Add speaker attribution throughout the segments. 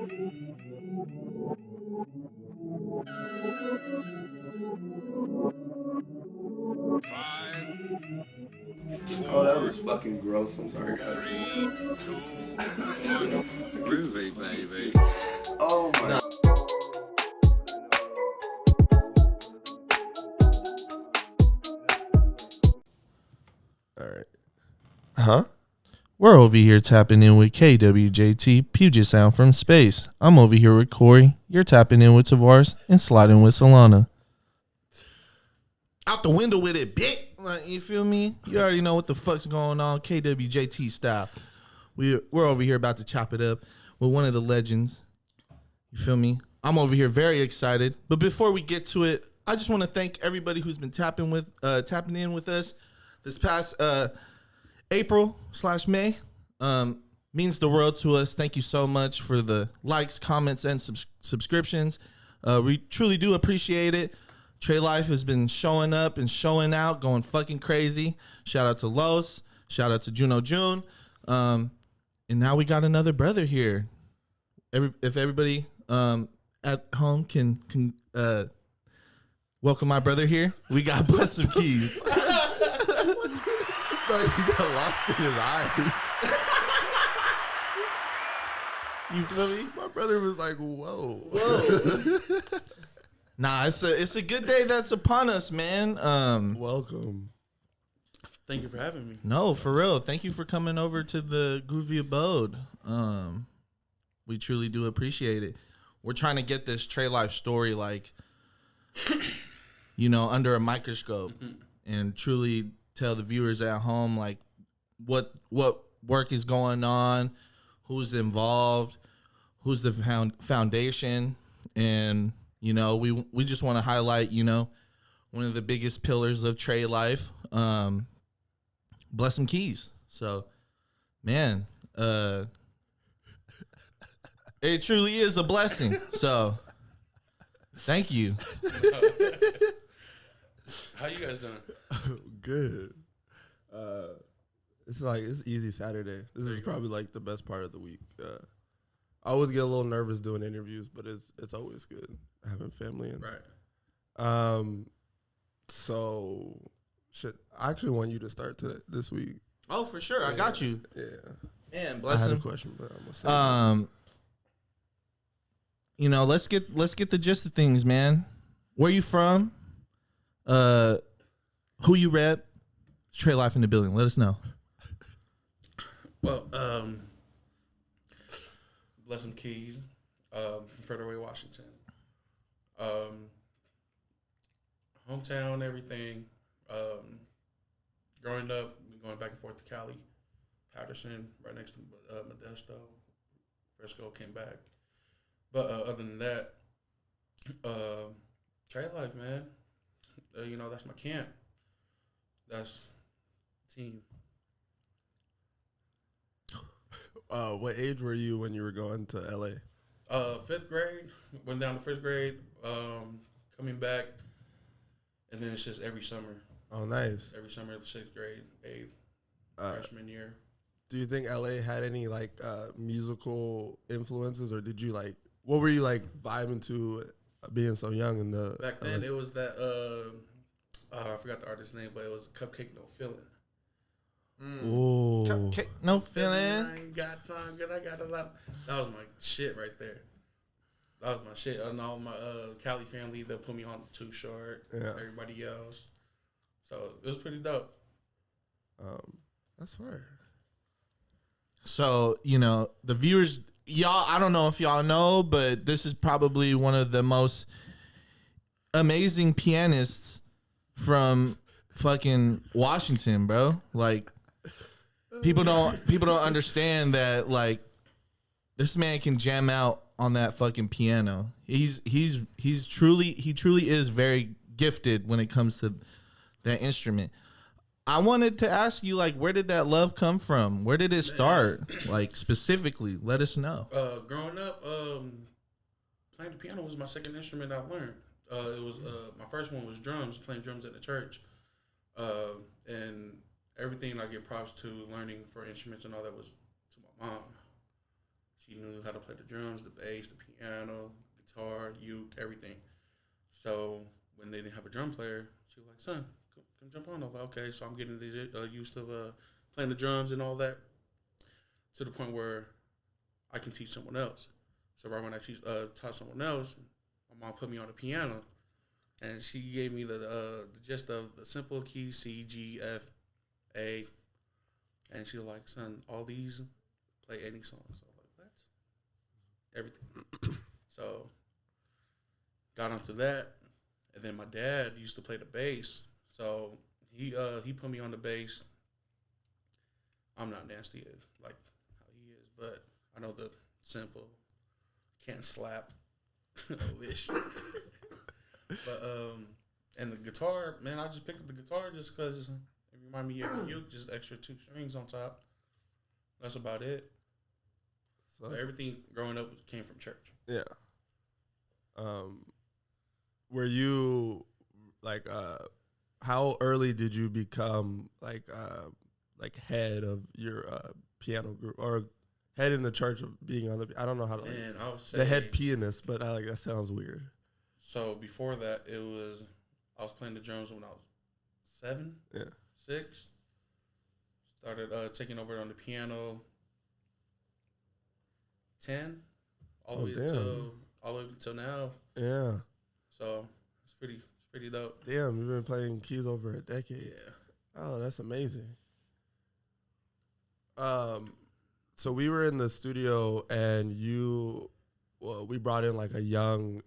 Speaker 1: Oh, that was fucking gross. I'm sorry, guys.
Speaker 2: Groovy, baby.
Speaker 1: Oh my.
Speaker 3: All right. Huh? We're over here tapping in with KWJT, Puget Sound from space. I'm over here with Corey. You're tapping in with Tavares and sliding with Solana. Out the window with it, bitch. Like, you feel me? You already know what the fuck's going on, KWJT style. We're over here about to chop it up with one of the legends. You feel me? I'm over here very excited. But before we get to it, I just want to thank everybody who's been tapping in with us this past April/May. Means the world to us. Thank you so much for the likes, comments, and subscriptions. We truly do appreciate it. Trey Life has been showing up and showing out, going fucking crazy. Shout out to Los. Shout out to Juno June. And now we got another brother here. If everybody at home can welcome my brother here, we got Blessem Keys.
Speaker 4: Bro, he got lost in his eyes.
Speaker 3: You feel me?
Speaker 4: My brother was like, whoa.
Speaker 3: Nah, it's a good day that's upon us, man.
Speaker 4: Welcome.
Speaker 5: Thank you for having me.
Speaker 3: No, for real. Thank you for coming over to the Groovy Abode. We truly do appreciate it. We're trying to get this Trey Life story, like, under a microscope and truly tell the viewers at home, like, what work is going on, who's involved, who's the foundation, and we just want to highlight one of the biggest pillars of Trey Life, Blessem Keys. So, man, it truly is a blessing. So, thank you.
Speaker 5: How you guys doing?
Speaker 4: Good. It's easy Saturday. This is probably like the best part of the week. I always get a little nervous doing interviews, but it's always good having family in.
Speaker 5: Right.
Speaker 4: So shit. I actually want you to start this week.
Speaker 3: Oh, for sure. I got you.
Speaker 4: Yeah.
Speaker 3: Man,
Speaker 4: I had a
Speaker 3: Blessem.
Speaker 4: question, but I'm gonna say
Speaker 3: Let's get the gist of things, man. Where you from? Who you rep? Trey Life in the building. Let us know.
Speaker 5: Well, Blessem Keys, from Federal Way, Washington. Hometown, everything. Growing up, going back and forth to Cali, Patterson, right next to Modesto. Frisco came back. But other than that, Trey Life, man. That's my camp. That's team.
Speaker 4: what age were you when you were going to LA?
Speaker 5: 5th grade. Went down to 1st grade. Coming back, and then it's just every summer.
Speaker 4: Oh, nice.
Speaker 5: Every summer, 6th grade, 8th, freshman year.
Speaker 4: Do you think LA had any musical influences, or did you what were you vibing to being so young in the
Speaker 5: Back then, it was that I forgot the artist's name, but it was Cupcake No Feeling.
Speaker 4: Ooh.
Speaker 3: Cupcake, no feeling.
Speaker 5: I ain't got time, good. I got a lot. That was my shit right there. That was my shit. And all my Cali family, they put me on Too Short.
Speaker 4: Yeah.
Speaker 5: Everybody else. So it was pretty dope.
Speaker 4: That's fire.
Speaker 3: So, the viewers, y'all, I don't know if y'all know, but this is probably one of the most amazing pianists from fucking Washington, bro. Like, people don't understand that, this man can jam out on that fucking piano. He truly is very gifted when it comes to that instrument. I wanted to ask you, where did that love come from? Where did it start? Specifically, let us know.
Speaker 5: Growing up, playing the piano was my second instrument I learned. It was my first one was drums, playing drums at the church. And everything I give props to learning for instruments and all that was to my mom. She knew how to play the drums, the bass, the piano, guitar, uke, everything. So when they didn't have a drum player, she was like, "Son, come jump on." I was like, "Okay." So I'm getting used to playing the drums and all that, to the point where I can teach someone else. So right when I taught someone else, my mom put me on the piano, and she gave me the gist of the simple keys: C, G, F, A, and she was like, "Son, all these play any song." So I was like, "What?" Everything. So got onto that, and then my dad used to play the bass, so he put me on the bass. I'm not nasty like how he is, but I know the simple can't slap. I wish. But and the guitar, man, I just picked up the guitar just because it reminded me of you, just extra 2 strings on top. That's about it. So everything growing up came from church.
Speaker 4: Yeah. Were you like how early did you become like head of your piano group or head in the church of being on the? I don't know how to.
Speaker 5: And I would say
Speaker 4: the head pianist, but that sounds weird.
Speaker 5: So before that, I was playing the drums when I was 7, 6. Started taking over on the piano 10, all the way until now.
Speaker 4: Yeah.
Speaker 5: So it's pretty dope.
Speaker 4: Damn, you've been playing keys over a decade.
Speaker 5: Yeah.
Speaker 4: Oh, that's amazing. So we were in the studio and we brought in like a young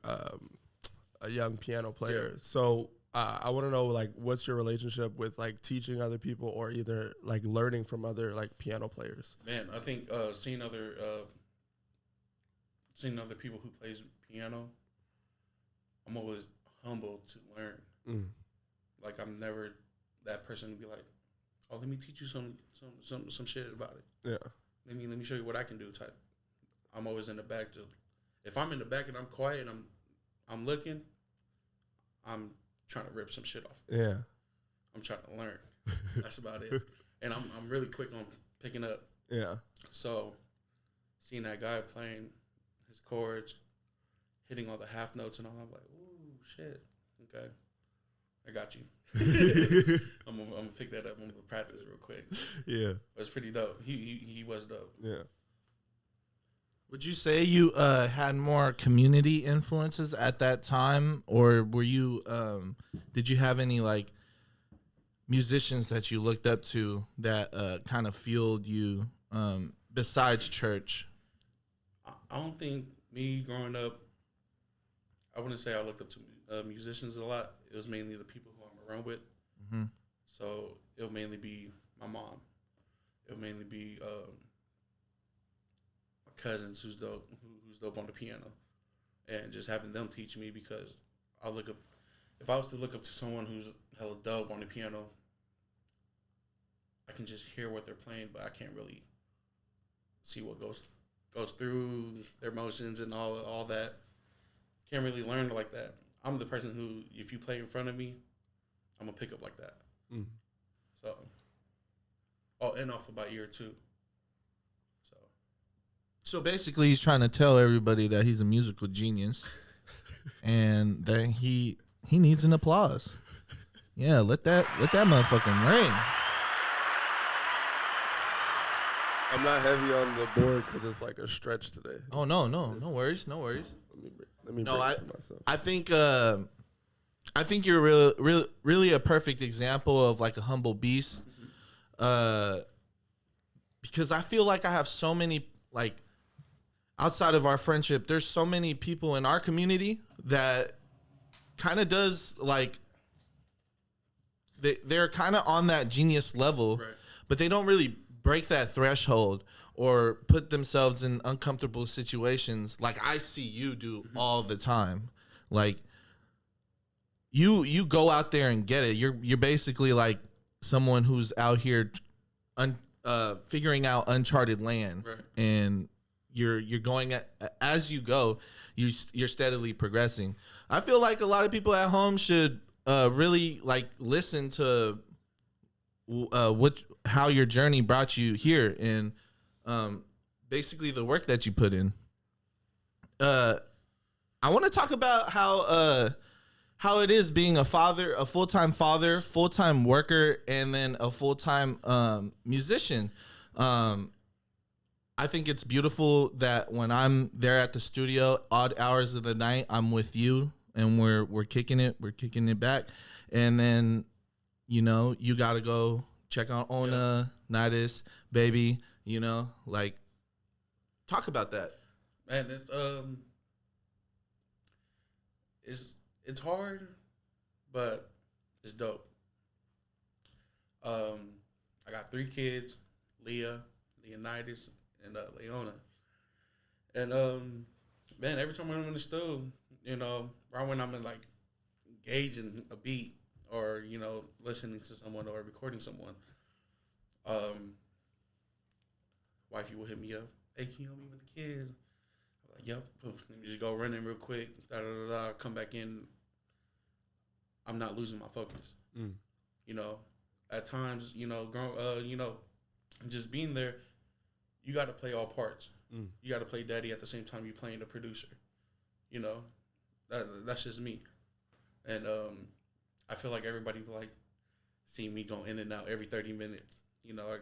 Speaker 4: piano player. Yeah. So I want to know like what's your relationship with like teaching other people or either like learning from other like piano players?
Speaker 5: Man, I think seeing other people who plays piano, I'm always humble to learn. Mm. Like I'm never that person to be like, "Oh, let me teach you some shit about it."
Speaker 4: Yeah.
Speaker 5: Let me show you what I can do. Type. I'm always in the back. If I'm in the back and I'm quiet and I'm looking, I'm trying to rip some shit off.
Speaker 4: Yeah.
Speaker 5: I'm trying to learn. That's about it. And I'm really quick on picking up.
Speaker 4: Yeah.
Speaker 5: So seeing that guy playing his chords, hitting all the half notes and all, I'm like, ooh, shit. Okay. I got you. I'm gonna pick that up. I'm gonna practice real quick.
Speaker 4: Yeah.
Speaker 5: But it's pretty dope. He was dope.
Speaker 4: Yeah.
Speaker 3: Would you say you had more community influences at that time, or were you? Did you have any like musicians that you looked up to that kind of fueled you besides church?
Speaker 5: I don't think me growing up, I wouldn't say I looked up to musicians a lot. It was mainly the people who I'm around with. Mm-hmm. So it would mainly be my mom. It would mainly be my cousins who's dope on the piano, and just having them teach me, because if I was to look up to someone who's hella dope on the piano, I can just hear what they're playing, but I can't really see what goes through their emotions and all that. Can't really learn like that. I'm the person who, if you play in front of me, I'm gonna pick up like that. Mm. And also by ear too.
Speaker 3: So basically, he's trying to tell everybody that he's a musical genius, and that he needs an applause. Yeah, let that motherfucking ring.
Speaker 4: I'm not heavy on the board because it's like a stretch today.
Speaker 3: Oh no worries.
Speaker 4: Let me break it to myself.
Speaker 3: I think you're really a perfect example of like a humble beast. Because I feel like I have so many, like, outside of our friendship, there's so many people in our community that kind of does like they're kind of on that genius level, right, but they don't really break that threshold or put themselves in uncomfortable situations like I see you do all the time. Like you go out there and get it. You're basically like someone who's out here figuring out uncharted land, right, and you're going as you go. You're steadily progressing. I feel like a lot of people at home should really like listen to how your journey brought you here, and basically the work that you put in. I want to talk about how it is being a father, a full-time father, full-time worker, and then a full-time musician. I think it's beautiful that when I'm there at the studio, odd hours of the night, I'm with you and we're kicking it back. And then, you know, you got to go check out Ona, K3yss, baby, you know, like, talk about that.
Speaker 5: Man, it's hard, but it's dope. I got 3 kids, Leonidas, and Leona. And man, every time I'm in the studio, you know, right when I'm in, like, engaging a beat or, you know, listening to someone or recording someone, wifey will hit me up. Hey, can you help me with the kids? I'm like, yep. Let me just go run in real quick. Come back in. I'm not losing my focus. You know, at times, you know, just being there, you got to play all parts. You got to play daddy at the same time you're playing the producer. You know, that's just me. And I feel like everybody like see me go in and out every 30 minutes. You know,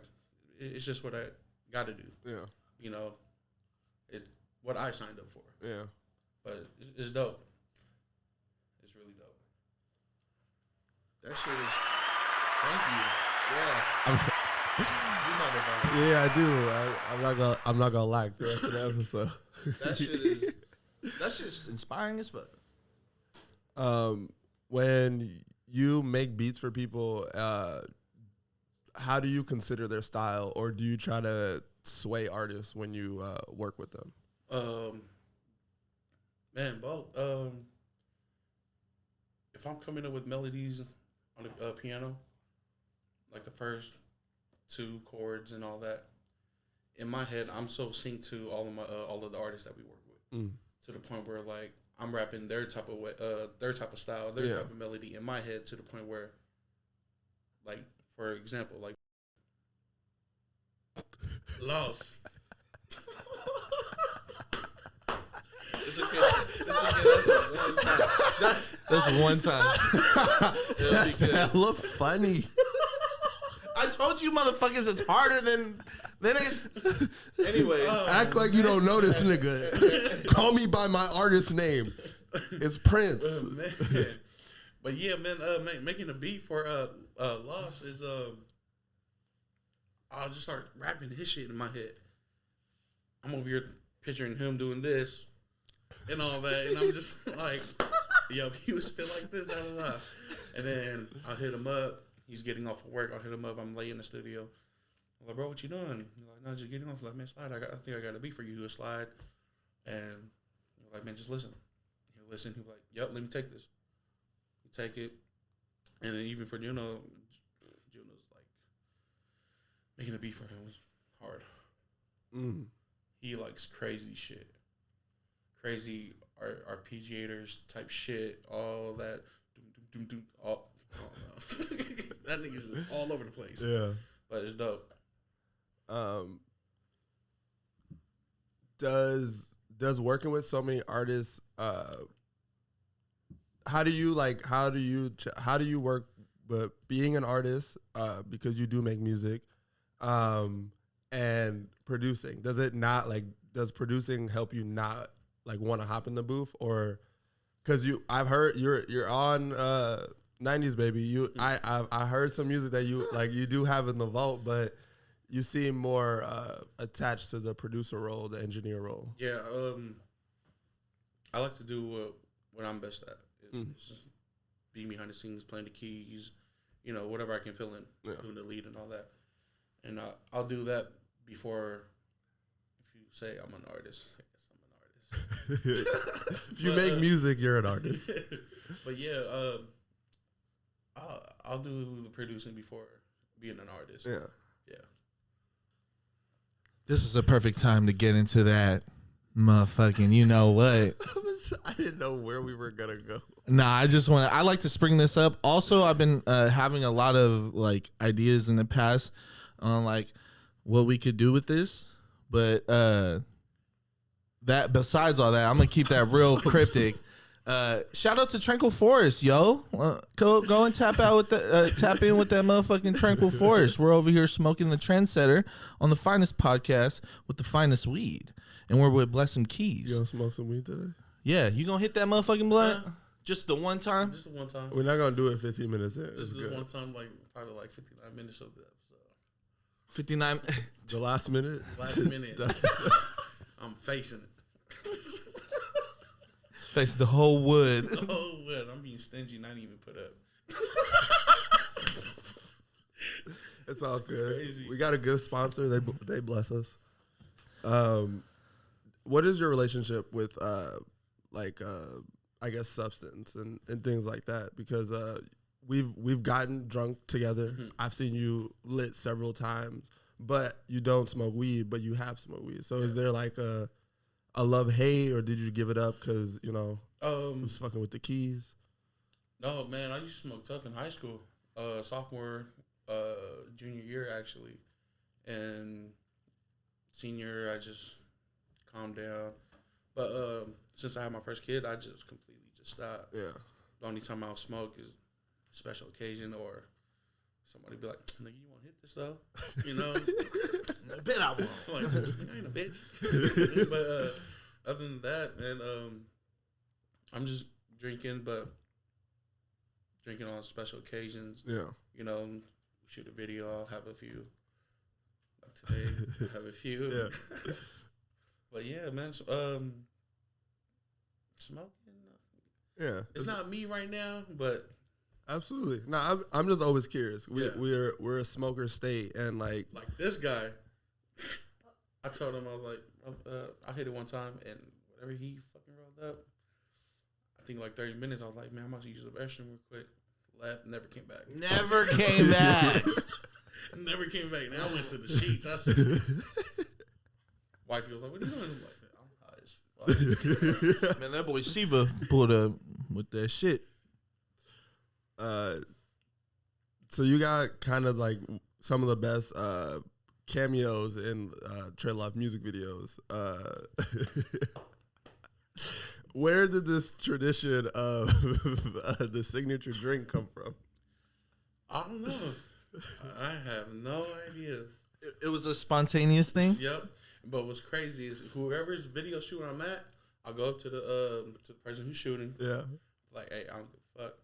Speaker 5: it's just what I got to do.
Speaker 4: Yeah.
Speaker 5: You know, it's what I signed up for.
Speaker 4: Yeah.
Speaker 5: But it's dope. It's really dope.
Speaker 3: That shit is. Thank you. Yeah. You know the vibe.
Speaker 4: Yeah, I do. I'm not gonna lie the rest of the episode.
Speaker 3: That shit is. That's just inspiring as fuck.
Speaker 4: When you make beats for people, how do you consider their style, or do you try to sway artists when you work with them?
Speaker 5: Man, both. If I'm coming up with melodies on the piano, like the first 2 chords and all that, in my head, I'm so synced to all of the artists that we work with, to the point where, like, I'm rapping their type of way, their type of style, their type of melody in my head, to the point where, like, for example, like, Lost. It's okay.
Speaker 3: That's one time.
Speaker 4: That's hella funny.
Speaker 3: I told you, motherfuckers, it's harder than it. Anyways,
Speaker 4: Act like you don't know this nigga. Call me by my artist name. It's Prince.
Speaker 5: Man. But yeah, man, making a beat for Lost is I'll just start rapping his shit in my head. I'm over here picturing him doing this and all that, and I'm just like, yo, if he was spit like this, da da da. And then I'll hit him up. He's getting off of work. I'll hit him up. I'm late in the studio. I'm like, bro, what you doing? He's like, no, just getting off. I'm like, man, slide. I think I got a beat for you. He'll slide. And I'm like, man, just listen. He'll listen. He'll be like, yep, let me take this. You take it. And then even for Juno's like, making a beat for him was hard. He likes crazy shit. Crazy arpeggiators type shit. All that. Doom, doom, doom, all. Oh, no. That nigga's all over the place.
Speaker 4: Yeah.
Speaker 5: But it's dope.
Speaker 4: Does working with so many artists, how do you work with being an artist, because you do make music, and producing? Does producing help you not like want to hop in the booth, or because I've heard you're on 90s baby. I heard some music that you do have in the vault, but you seem more attached to the producer role, the engineer role.
Speaker 5: Yeah, I like to do what I'm best at. It's just being behind the scenes, playing the keys, whatever I can fill in, doing the lead and all that. And I'll do that before, if you say I'm an artist, I guess I'm an artist.
Speaker 4: If you make music, you're an artist.
Speaker 5: But yeah, I'll do the producing before being an artist.
Speaker 4: Yeah.
Speaker 5: Yeah.
Speaker 3: This is a perfect time to get into that motherfucking, you know what?
Speaker 4: I didn't know where we were gonna go.
Speaker 3: Nah, I like to spring this up. Also, I've been having a lot of like ideas in the past on like what we could do with this, But that besides all that, I'm gonna keep that real cryptic. Shout out to Tranquil Forest, yo. Go and tap out with the tap in with that motherfucking Tranquil Forest. We're over here smoking the Trendsetter on the finest podcast with the finest weed, and we're with Blessem Keys.
Speaker 4: You gonna smoke some weed today?
Speaker 3: Yeah, you gonna hit that motherfucking blunt just the one time?
Speaker 5: Just the one time.
Speaker 4: We're not gonna do it 15 minutes in.
Speaker 5: This is one time, like probably like 59 minutes of the episode.
Speaker 3: 59.
Speaker 4: The last minute.
Speaker 5: Last minute. I'm facing it.
Speaker 3: Face the whole wood.
Speaker 5: Oh, what? I'm being stingy, not even put up.
Speaker 4: It's all good.
Speaker 5: Crazy.
Speaker 4: We got a good sponsor. They bless us. What is your relationship with I guess substance and things like that? Because we've gotten drunk together. Mm-hmm. I've seen you lit several times, but you don't smoke weed, but you have smoked weed. So is there like a love-hate, or did you give it up because, you know, was fucking with the keys?
Speaker 5: No, man, I used to smoke tough in high school. Sophomore, junior year, actually. And senior, I just calmed down. But since I had my first kid, I just completely just stopped.
Speaker 4: Yeah.
Speaker 5: The only time I'll smoke is special occasion, or somebody be like, "Nigga, you want to hit this though?" You know.
Speaker 3: I bet I won't.
Speaker 5: Like, I ain't a bitch. But other than that, man, I'm just drinking, but drinking on special occasions.
Speaker 4: Yeah.
Speaker 5: You know, shoot a video, I'll have a few. Like today, I have a few.
Speaker 4: Yeah.
Speaker 5: But yeah, man, smoking.
Speaker 4: Yeah.
Speaker 5: It's not me right now, but
Speaker 4: Absolutely. No, I'm just always curious.
Speaker 5: Yeah.
Speaker 4: We're a smoker state, and like
Speaker 5: this guy, I told him, I was like, I hit it one time, and whatever he fucking rolled up, I think like 30 minutes, I was like, man, I'm about to use the restroom real quick. Left, never came back.
Speaker 3: Never came back.
Speaker 5: Never came back. Now I went to the sheets. I said, wifey was like, what are you doing? I'm like, I'm high as fuck.
Speaker 3: Man, that boy Shiva pulled up with that shit.
Speaker 4: So you got kind of like some of the best cameos in Trey Love music videos. Where did this tradition of the signature drink come from?
Speaker 5: I don't know. I have no idea.
Speaker 3: It was a spontaneous thing.
Speaker 5: Yep. But what's crazy is whoever's video shooting I'm at, I'll go up to the person who's shooting.
Speaker 4: Yeah.
Speaker 5: Like, hey, I don't give a fuck.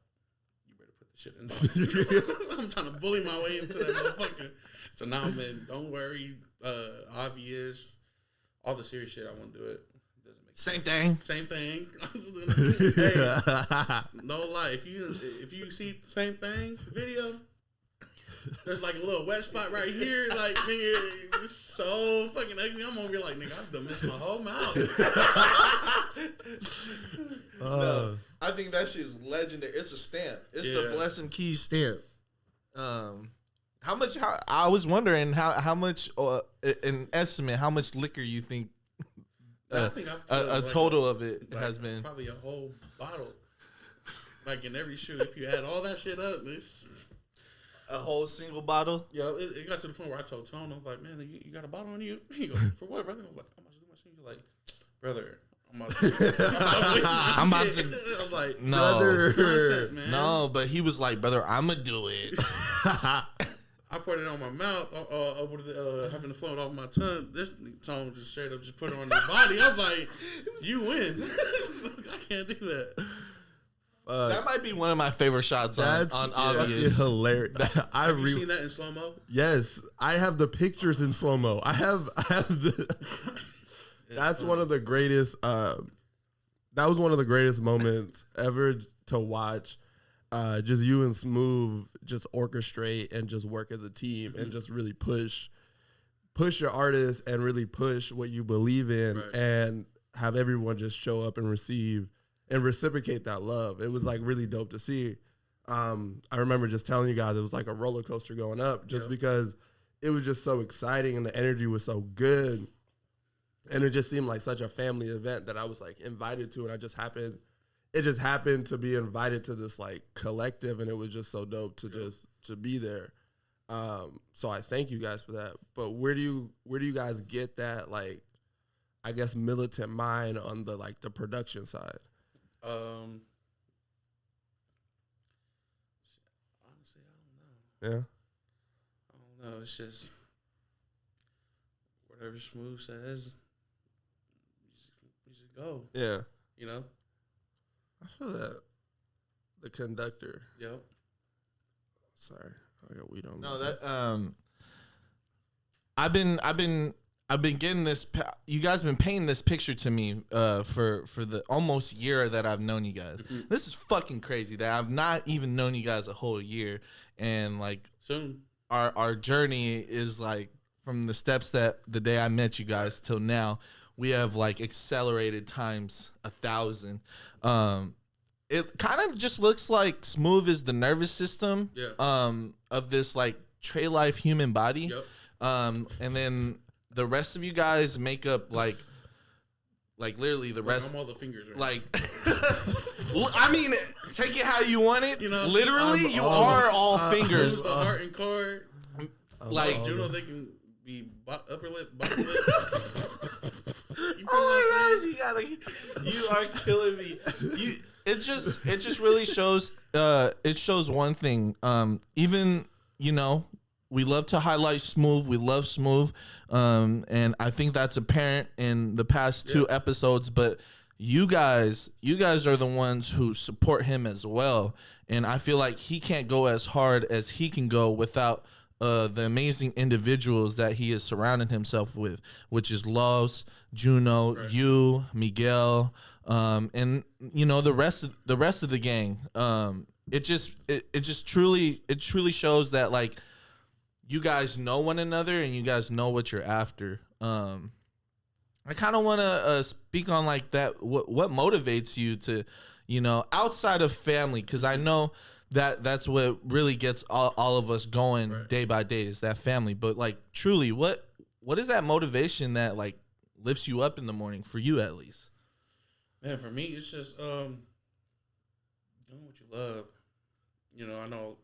Speaker 5: You better put the shit in. I'm trying to bully my way into that motherfucker. So now, man, don't worry. Obvious. All the serious shit, I won't do it. Doesn't make
Speaker 3: Same
Speaker 5: sense.
Speaker 3: thing.
Speaker 5: Same thing. Hey, no lie. If you see the same thing video, there's like a little wet spot right here. Like, nigga, it's so fucking ugly. I'm over here like, nigga, I've done missed my whole mouth.
Speaker 3: No, I think that shit is legendary. It's a stamp. It's the Blessem Keys stamp. How much? I was wondering how much, an estimate, how much liquor you think?
Speaker 5: I think
Speaker 3: a total of it has been
Speaker 5: probably a whole bottle. Like in every shoe, if you add all that shit up, it's
Speaker 3: a whole single bottle.
Speaker 5: Yeah, it got to the point where I told Tone, I was like, man, you got a bottle on you? He goes, for what, brother? I was like, I'm about to do my shit. He's like, brother, I'm about to. I was like,
Speaker 3: no,
Speaker 5: brother, content, man.
Speaker 3: No, but he was like, brother, I'ma do it.
Speaker 5: I poured it on my mouth, over the having the float off my tongue. This Tone just straight up just put it on his body. I was like, you win. I can't do that.
Speaker 3: That might be one of my favorite shots on Obvious.
Speaker 4: Hilarious.
Speaker 5: Have you seen that in slow mo?
Speaker 4: Yes, I have the pictures in slow mo. I have the. That's funny. One of the greatest. That was one of the greatest moments ever to watch. Just you and Smooth just orchestrate and just work as a team and just really push your artists and really push what you believe in and have everyone just show up and receive and reciprocate that love. It was like really dope to see. I remember just telling you guys it was like a roller coaster going up just because it was just so exciting and the energy was so good. And it just seemed like such a family event that I was like invited to, and it just happened to be invited to this like collective, and it was just so dope to just to be there. So I thank you guys for that. But where do you guys get that, like, I guess, militant mind on the, like, the production side?
Speaker 5: Honestly, I don't know.
Speaker 4: Yeah.
Speaker 5: I don't know. It's just whatever Smooth says, we should go.
Speaker 4: Yeah.
Speaker 5: You know?
Speaker 4: I feel that. The conductor.
Speaker 5: Yep.
Speaker 4: Sorry, I got weed on.
Speaker 3: No, that I've been getting this. You guys been painting this picture to me for the almost year that I've known you guys.
Speaker 5: Mm-hmm.
Speaker 3: This is fucking crazy that I've not even known you guys a whole year, and like
Speaker 5: Soon.
Speaker 3: our journey is like from the steps that the day I met you guys till now, we have like accelerated times 1,000. It kind of just looks like Smooth is the nervous system of this like Trey Life human body.
Speaker 5: Yep.
Speaker 3: And then the rest of you guys make up like literally the rest.
Speaker 5: I'm all the fingers right
Speaker 3: Like, I mean, take it how you want it.
Speaker 5: You know,
Speaker 3: Literally, you are all fingers.
Speaker 5: the heart and cord.
Speaker 3: Like,
Speaker 5: Juno, they can be upper lip, bottom lip. You feel
Speaker 3: oh
Speaker 5: what I'm saying?
Speaker 3: my gosh, you are killing me. It just really shows. It shows one thing. Even we love to highlight Smooth. We love Smooth, and I think that's apparent in the past two episodes. But you guys are the ones who support him as well, and I feel like he can't go as hard as he can go without the amazing individuals that he is surrounding himself with, which is Loves, Juno, you, Miguel, and the rest of the gang. It just truly shows that like you guys know one another and you guys know what you're after. I kind of want to speak on like that. What motivates you to, outside of family? Because I know that's what really gets all of us going day by day is that family. But like truly, what is that motivation that like lifts you up in the morning for you at least?
Speaker 5: Man, for me, it's just doing what you love. I know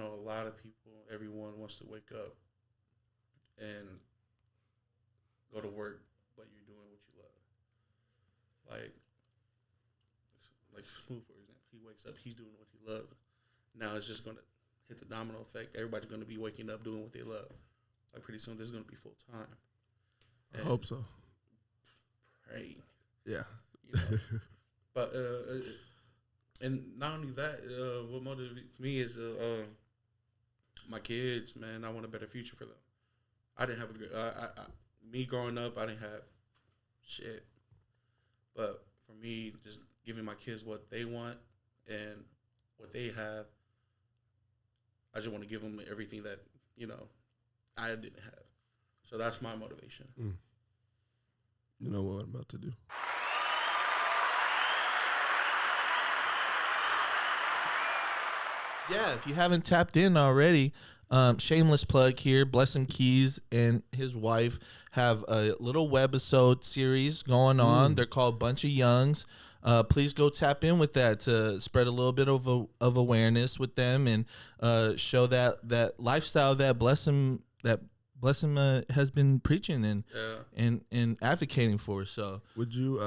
Speaker 5: a lot of people. Everyone wants to wake up and go to work, but you're doing what you love. Like Smooth, for example, he wakes up, he's doing what he loves. Now it's just gonna hit the domino effect. Everybody's gonna be waking up doing what they love. Like pretty soon, this is gonna be full time.
Speaker 4: I hope so.
Speaker 5: Pray.
Speaker 4: Yeah.
Speaker 5: But and not only that, what motivates me is my kids. Man, I want a better future for them. I didn't have a good. Me growing up, I didn't have shit. But for me, just giving my kids what they want and what they have, I just want to give them everything that I didn't have. So that's my motivation.
Speaker 4: You know what I'm about to do.
Speaker 3: Yeah, if you haven't tapped in already, shameless plug here. Blessem Keys and his wife have a little webisode series going on. They're called Bunch of Youngs. Please go tap in with that to spread a little bit of awareness with them and show that lifestyle that Blessem has been preaching and advocating for. So,
Speaker 4: would you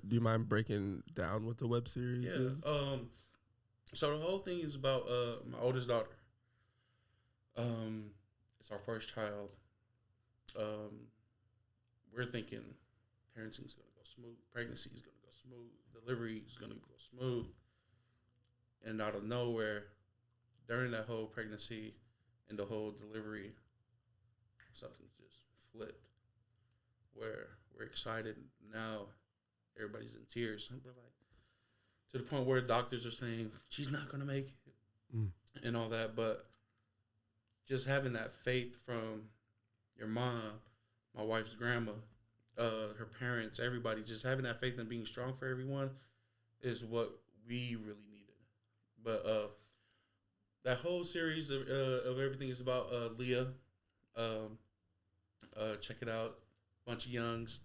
Speaker 4: do you mind breaking down what the web series is?
Speaker 5: So the whole thing is about my oldest daughter. It's our first child. We're thinking parenting is going to go smooth, pregnancy is going to go smooth, delivery is going to go smooth. And out of nowhere, during that whole pregnancy and the whole delivery, something just flipped. Where we're excited now, everybody's in tears. And we're like, to the point where doctors are saying, she's not going to make it and all that. But just having that faith from your mom, my wife's grandma, her parents, everybody, just having that faith and being strong for everyone is what we really needed. But that whole series of everything is about Leah. Check it out. Bunch of Youngs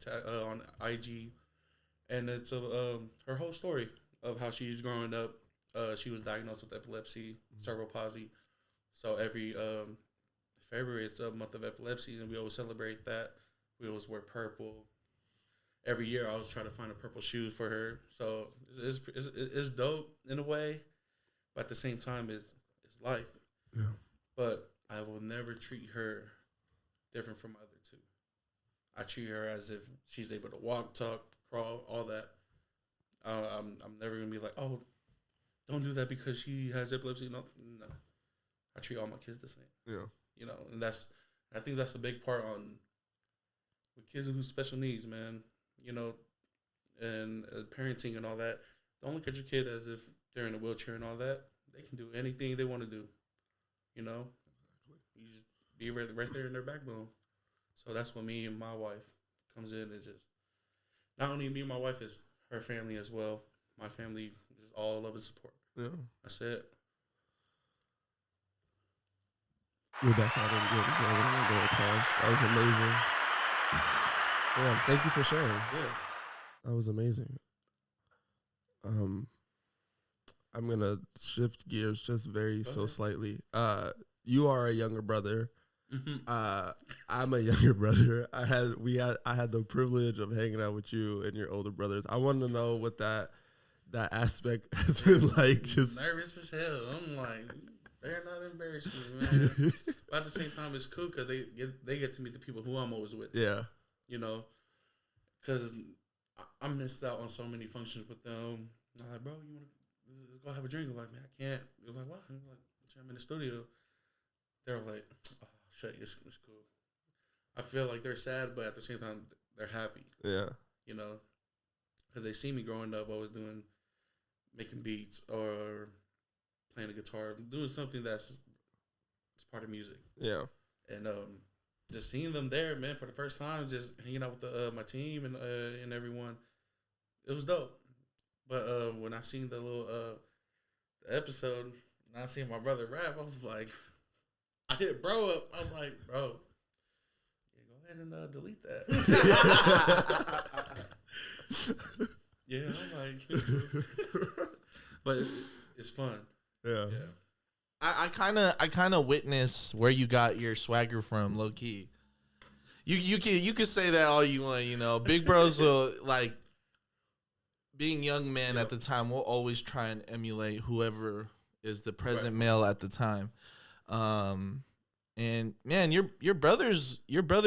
Speaker 5: on IG. And it's her whole story of how she's growing up. She was diagnosed with epilepsy, cerebral palsy. So every February it's a month of epilepsy, and we always celebrate that. We always wear purple. Every year I always try to find a purple shoe for her. So it's dope in a way, but at the same time it's life.
Speaker 4: Yeah.
Speaker 5: But I will never treat her different from my other two. I treat her as if she's able to walk, talk, crawl, all that. I'm never gonna be like, oh, don't do that because she has epilepsy. No. I treat all my kids the same.
Speaker 4: Yeah.
Speaker 5: You know, and I think that's a big part on with kids with special needs, man. You know, and parenting and all that. Don't look at your kid as if they're in a wheelchair and all that. They can do anything they want to do. You know, you just be right there in their backbone. So that's when me and my wife comes in. It's just not only me and my wife, is her family as well. My family is all love and support.
Speaker 4: Yeah.
Speaker 5: That's it.
Speaker 4: You're back out in good again. Applause. That was amazing. Yeah, thank you for sharing.
Speaker 5: Yeah.
Speaker 4: That was amazing. I'm gonna shift gears just slightly. You are a younger brother.
Speaker 5: Mm-hmm.
Speaker 4: I'm a younger brother. I had the privilege of hanging out with you and your older brothers. I want to know what that aspect has been like. Just
Speaker 5: nervous as hell. I'm like, they're not embarrassing, man. But at the same time, it's cool because they get to meet the people who I'm always with.
Speaker 4: Yeah.
Speaker 5: You know, because I missed out on so many functions with them. I'm like, bro, let's go have a drink. I'm like, man, I can't. They're like, what? I'm like, I'm in the studio. They're like, oh, shit, it's cool. I feel like they're sad, but at the same time, they're happy.
Speaker 4: Yeah.
Speaker 5: You know, because they see me growing up, always making beats or playing the guitar, doing something it's part of music.
Speaker 4: Yeah.
Speaker 5: And just seeing them there, man, for the first time, just hanging out with my team and everyone, it was dope. But when I seen the little the episode, and I seen my brother rap, I was like, I hit bro up. I was like, bro, yeah, go ahead and delete that. Yeah, I'm like, but it's fun.
Speaker 4: Yeah.
Speaker 5: Yeah.
Speaker 3: I kind of witness where you got your swagger from, low key. You can say that all you want, you know. Big bros will, like, being young men at the time, will always try and emulate whoever is the present male at the time. And man, your brothers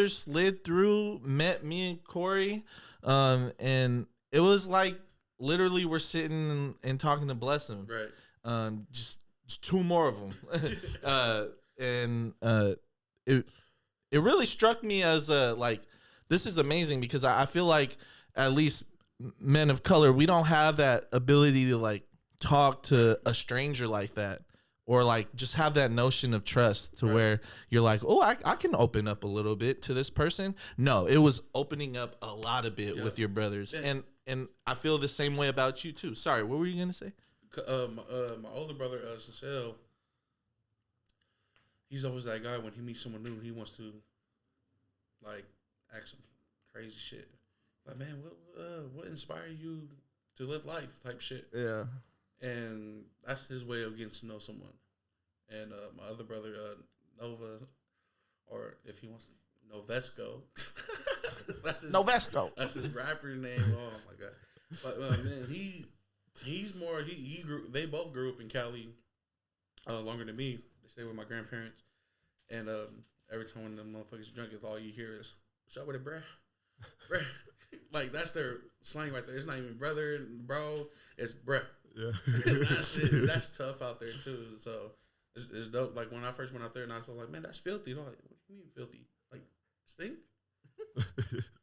Speaker 3: slid through, met me and Corey, and it was like literally we're sitting and talking to Blessem.
Speaker 5: Right.
Speaker 3: Just two more of them. And it really struck me as like, this is amazing because I feel like at least men of color, we don't have that ability to like talk to a stranger like that, or like just have that notion of trust to where you're like, oh, I can open up a little bit to this person. No, it was opening up a lot of bit with your brothers.
Speaker 5: Yeah.
Speaker 3: And I feel the same way about you too. Sorry, what were you gonna say?
Speaker 5: My older brother, Cecile, he's always that guy when he meets someone new, he wants to like ask some crazy shit. Like, man, what inspired you to live life type shit?
Speaker 4: Yeah.
Speaker 5: And that's his way of getting to know someone. And my other brother, Nova, or if he wants Novesco,
Speaker 3: Novesco.
Speaker 5: That's his rapper name. Oh my god! But man, he's more. He grew. They both grew up in Cali, longer than me. They stayed with my grandparents, and every time when them motherfuckers drunk, it's all you hear is "What's up with it, bruh?" Bruh. Like that's their slang right there. It's not even brother, bro. It's bruh.
Speaker 4: Yeah.
Speaker 5: That's tough out there too. So it's dope. Like when I first went out there, and I was like, man, that's filthy. They're like, what do you mean filthy? Like stink?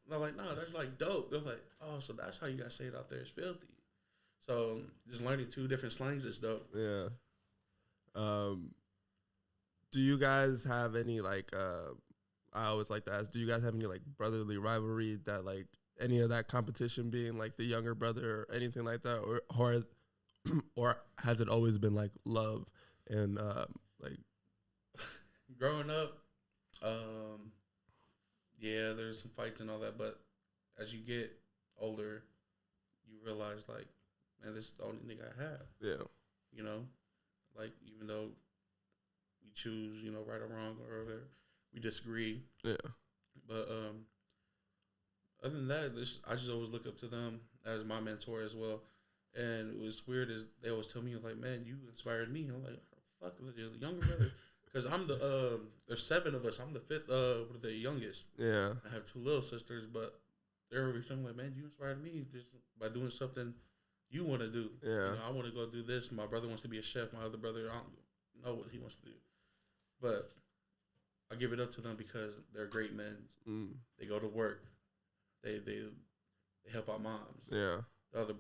Speaker 5: They're like, no, that's like dope. They're like, oh, so that's how you guys say it out there. It's filthy. So just learning two different slangs is dope.
Speaker 4: Yeah. Do you guys have any like? I always like to ask. Do you guys have any like brotherly rivalry that like any of that competition being like the younger brother or anything like that, or has it always been like love and like
Speaker 5: growing up? Yeah, there's some fights and all that, but as you get older, you realize like, man, this is the only nigga I have.
Speaker 4: Yeah.
Speaker 5: You know, like even though we choose, you know, right or wrong or whatever, we disagree.
Speaker 4: Yeah.
Speaker 5: But other than that, I just always look up to them as my mentor as well. And it was weird is they always tell me, like, man, you inspired me. I'm like, fuck, the younger brother. Because I'm there's 7 of us. I'm the 5th, the youngest.
Speaker 4: Yeah.
Speaker 5: I have 2 little sisters, but they're always telling me, like, man, you inspired me just by doing something you want to do.
Speaker 4: Yeah.
Speaker 5: You know, I want to go do this. My brother wants to be a chef. My other brother, I don't know what he wants to do. But I give it up to them because they're great men. They go to work. They help out moms.
Speaker 4: Yeah.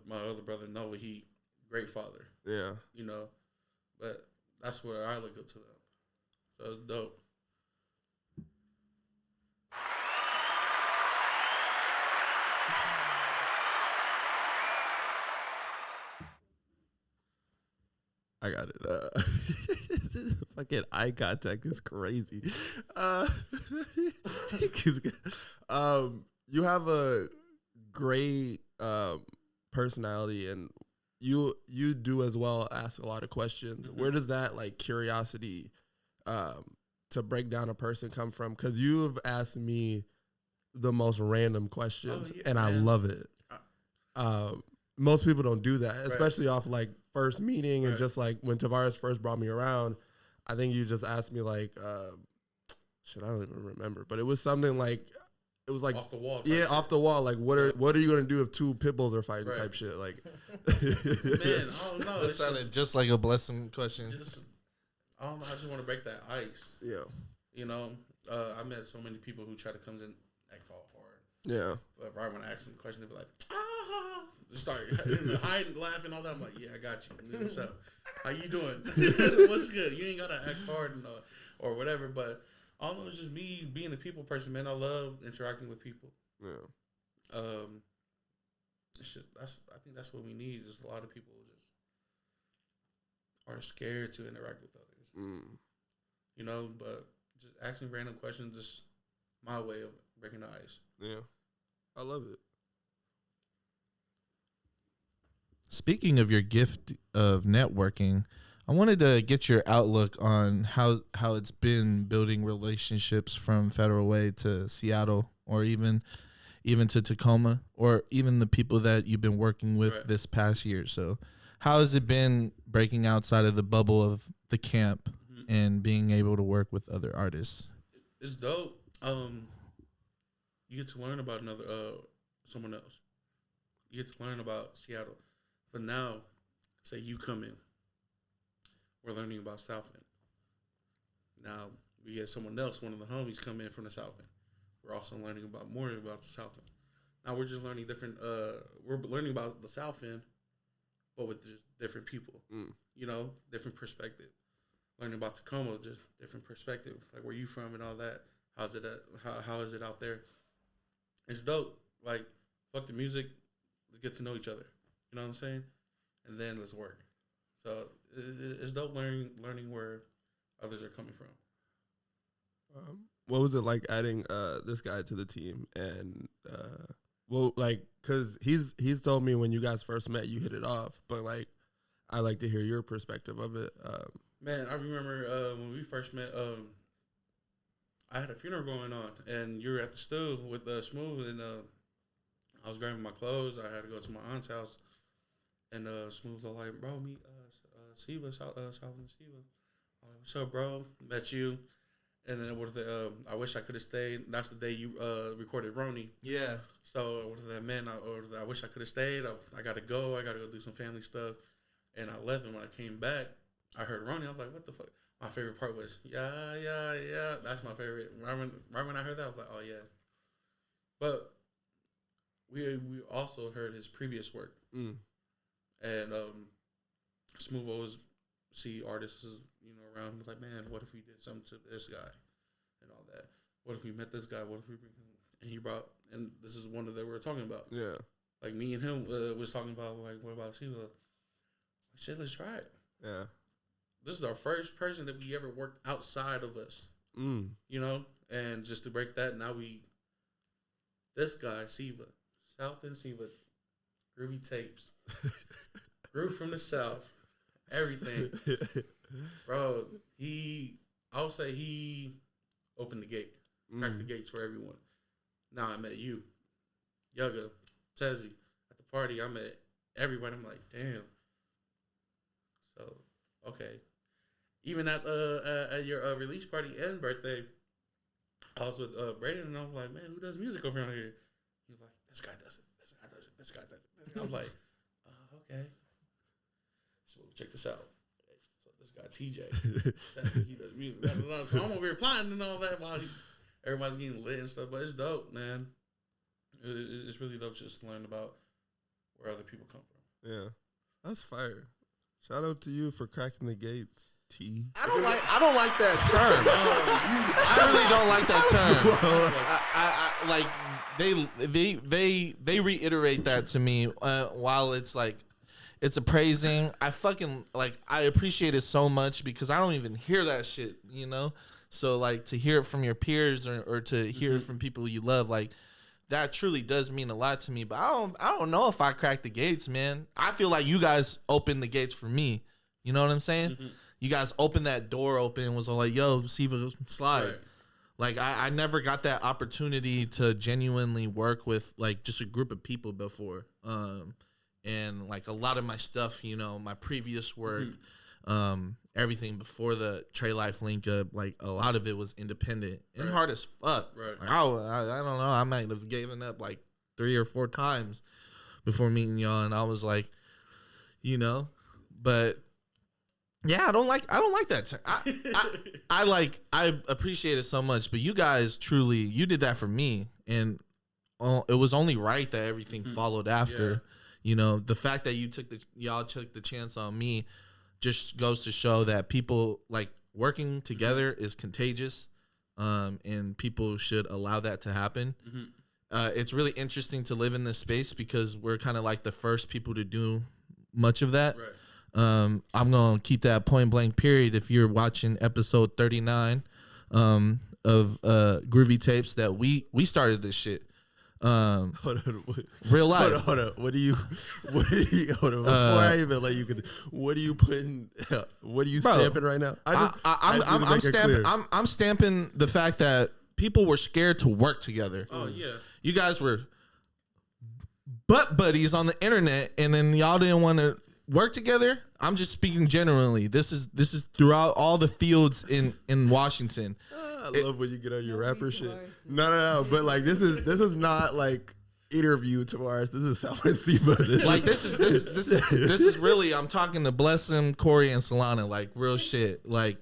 Speaker 5: My other brother Noah, he great father.
Speaker 4: Yeah.
Speaker 5: You know, but that's where I look up to them. So it's dope.
Speaker 4: I got it. Fucking eye contact is crazy. You have a great personality, and you do as well ask a lot of questions. Where does that like curiosity to break down a person come from? Because you've asked me the most random questions, and I love it. Most people don't do that, especially off like first meeting and just like when Tavares first brought me around. I think you just asked me like, shit, I don't even remember, but it was something like, it was like
Speaker 5: off the wall.
Speaker 4: Yeah, off the wall. Like, what are you gonna do if 2 pit bulls are fighting? Type shit. Like,
Speaker 5: man, I don't know.
Speaker 3: That sounded just like a Blessem question.
Speaker 5: I don't know. I just want to break that ice.
Speaker 4: Yeah.
Speaker 5: You know, I met so many people who try to come in act all hard.
Speaker 4: Yeah.
Speaker 5: But right when I ask them a question, they be like, just start hiding, laughing, all that. I'm like, yeah, I got you. What's up? How you doing? What's good? You ain't gotta act hard or whatever. But I don't know. It's just me being a people person, man. I love interacting with people.
Speaker 4: Yeah.
Speaker 5: It's just I think that's what we need. Is a lot of people just are scared to interact with others. You know, but just asking random questions is my way of breaking the ice.
Speaker 4: Yeah. I love it.
Speaker 3: Speaking of your gift of networking, I wanted to get your outlook on how it's been building relationships from Federal Way to Seattle, or even to Tacoma, or even the people that you've been working with this past year. So how has it been breaking outside of the bubble of the camp and being able to work with other artists?
Speaker 5: It's dope. You get to learn about someone else. You get to learn about Seattle. But now, say you come in, we're learning about South End. Now we get someone else, one of the homies, come in from the South End. We're also learning more about the South End. Now we're just learning different. We're learning about the South End, but with just different people. You know, different perspective. Learning about Tacoma, just different perspective. Like, where you from and all that. How's it how is it out there? It's dope. Like, fuck the music. Let's get to know each other. You know what I'm saying? And then let's work. So it's dope learning where others are coming from.
Speaker 4: What was it like adding this guy to the team? And well, like, cause he's told me when you guys first met, you hit it off. But like, I like to hear your perspective of it.
Speaker 5: Man, I remember when we first met. I had a funeral going on, and you were at the stool with Smooth, and I was grabbing my clothes. I had to go to my aunt's house, and Smooth was like, "Bro, meet Siva, Southland Siva." I'm like, "What's up, bro? Met you." And then I wish I could have stayed. That's the day you recorded Roni.
Speaker 3: Yeah.
Speaker 5: So I wish I could have stayed. I got to go. I got to go do some family stuff. And I left, and when I came back, I heard Roni. I was like, what the fuck? My favorite part was, yeah. That's my favorite. Right when I heard that, I was like, oh, yeah. But we also heard his previous work. And Smooth always see artists, around. He was like, man, what if we did something to this guy and all that? What if we met this guy? What if we bring him? And he brought, and this is one that we were talking about.
Speaker 4: Yeah.
Speaker 5: Like, me and him was talking about, like, what about Siva? Shit, let's try it.
Speaker 4: Yeah.
Speaker 5: This is our first person that we ever worked outside of us. And just to break that, now this guy, Siva, South End Siva, Groovy Tapes, Groove from the South, everything. Bro, I would say he opened the gate, cracked the gates for everyone. Now I met you, Yugga, Tezzy. At the party, I met everybody. I'm like, damn. So, okay. Even at your release party and birthday, I was with Brayden, and I was like, man, who does music over here? He was like, this guy does it. This guy does it. This guy does it. I was like, okay. So check this out. So this guy TJ, he does music. So I'm over here flying and all that while everybody's getting lit and stuff. But it's dope, man. It's really dope just to learn about where other people come from.
Speaker 4: Yeah, that's fire. Shout out to you for cracking the gates. T.
Speaker 3: I don't like that term. I really don't like that term. Like they reiterate that to me while it's like it's appraising. I fucking like I appreciate it so much because I don't even hear that shit, you know? So like to hear it from your peers or to hear it from people you love, like that truly does mean a lot to me. But I don't know if I cracked the gates, man. I feel like you guys opened the gates for me. You know what I'm saying? Mm-hmm. You guys opened that door open and was all like, yo, Siva, slide. Right. Like, I never got that opportunity to genuinely work with, like, just a group of people before. And, like, a lot of my stuff, you know, my previous work, everything before the Trey Life link up, like, a lot of it was independent and hard as fuck. Right. Like, I don't know. I might have given up, like, 3 or 4 times before meeting y'all. And I was like, you know, but... yeah, I don't like that. I appreciate it so much, but you guys truly, you did that for me, and it was only right that everything followed after. Yeah. You know, the fact that y'all took the chance on me just goes to show that people like working together is contagious, and people should allow that to happen. It's really interesting to live in this space because we're kind of like the first people to do much of that. Right. I'm going to keep that point blank period. If you're watching episode 39 of Groovy Tapes, that we started this shit. Hold on, real life.
Speaker 4: Hold on. What do you hold on, before I even let you get, what are you putting, what are you stamping right now?
Speaker 3: I'm stamping the fact that people were scared to work together.
Speaker 5: Oh, yeah.
Speaker 3: You guys were butt buddies on the internet, and then y'all didn't want to work together. I'm just speaking generally. This is throughout all the fields in Washington.
Speaker 4: I love when you get on your rapper shit. No. But like this is not like interview Tavares. This is South and Siva. This
Speaker 3: is really. I'm talking to Blessem, Corey, and Solana. Like real shit. Like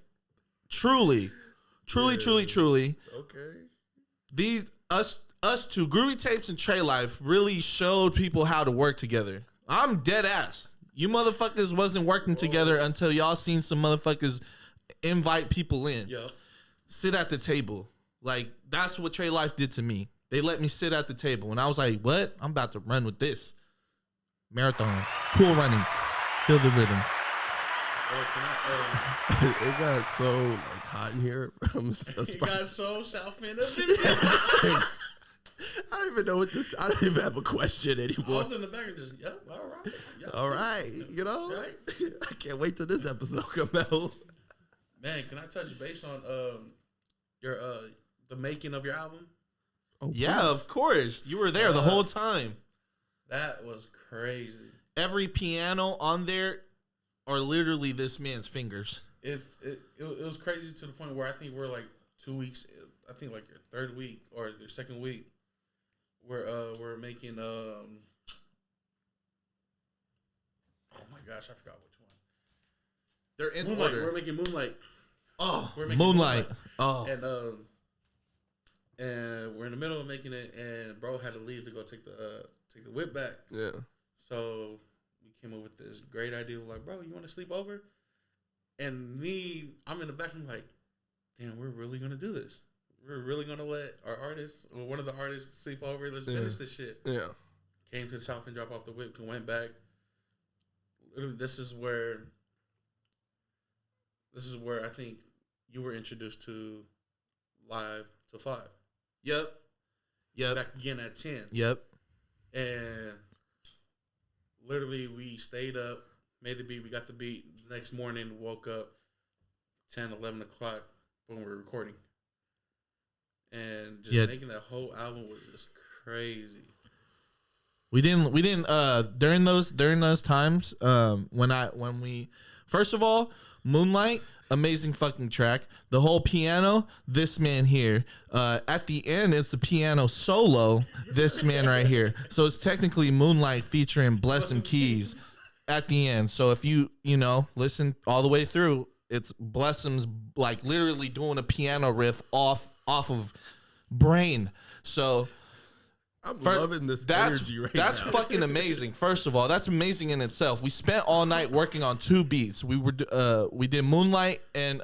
Speaker 3: truly. Okay. Us two, Groovy Tapes and Trey Life, really showed people how to work together. I'm dead ass. You motherfuckers wasn't working together until y'all seen some motherfuckers invite people in. Yep. Sit at the table. Like, that's what Trey Life did to me. They let me sit at the table. And I was like, what? I'm about to run with this. Marathon. Cool runnings. Feel the rhythm.
Speaker 4: It got so like hot in here.
Speaker 5: It got so South End.
Speaker 4: I don't even know what this. I don't even have a question anymore.
Speaker 5: I was in the back and just, all right. Yep.
Speaker 4: All right, you know. Right? I can't wait till this episode come out.
Speaker 5: Man, can I touch base on your the making of your album?
Speaker 3: Oh, yeah, of course. You were there the whole time.
Speaker 5: That was crazy.
Speaker 3: Every piano on there are literally this man's fingers.
Speaker 5: It was crazy to the point where I think we're like 2 weeks. I think like your third week or your second week. We're making oh my gosh, I forgot which one. They're in Moonlight. Order. We're making Moonlight.
Speaker 3: Oh, we're making Moonlight. Oh,
Speaker 5: and we're in the middle of making it, and bro had to leave to go take the whip back.
Speaker 4: Yeah.
Speaker 5: So we came up with this great idea of like, bro, you want to sleep over? And I'm in the back. I'm like, damn, we're really gonna do this. We're really gonna let our artist or one of the artists sleep over. Let's finish this shit.
Speaker 4: Yeah.
Speaker 5: Came to the South and dropped off the whip and went back. Literally, this is where I think you were introduced to Live Till 5.
Speaker 3: Yep.
Speaker 5: Back again at 10.
Speaker 3: Yep.
Speaker 5: And literally, we stayed up, made the beat. We got the beat. The next morning, woke up 10, 11 o'clock when we were recording. and just
Speaker 3: Yeah.
Speaker 5: making that whole album was just crazy.
Speaker 3: We didn't during those times when we first of all, Moonlight, amazing fucking track. The whole piano, this man here. At the end, it's the piano solo, this man right here. So it's technically Moonlight featuring Blessem Keys at the end. So if you listen all the way through, it's Blessems like literally doing a piano riff off of Brain. So
Speaker 4: I'm loving this energy right now.
Speaker 3: That's fucking amazing. First of all, that's amazing in itself. We spent all night working on 2 beats. We did Moonlight and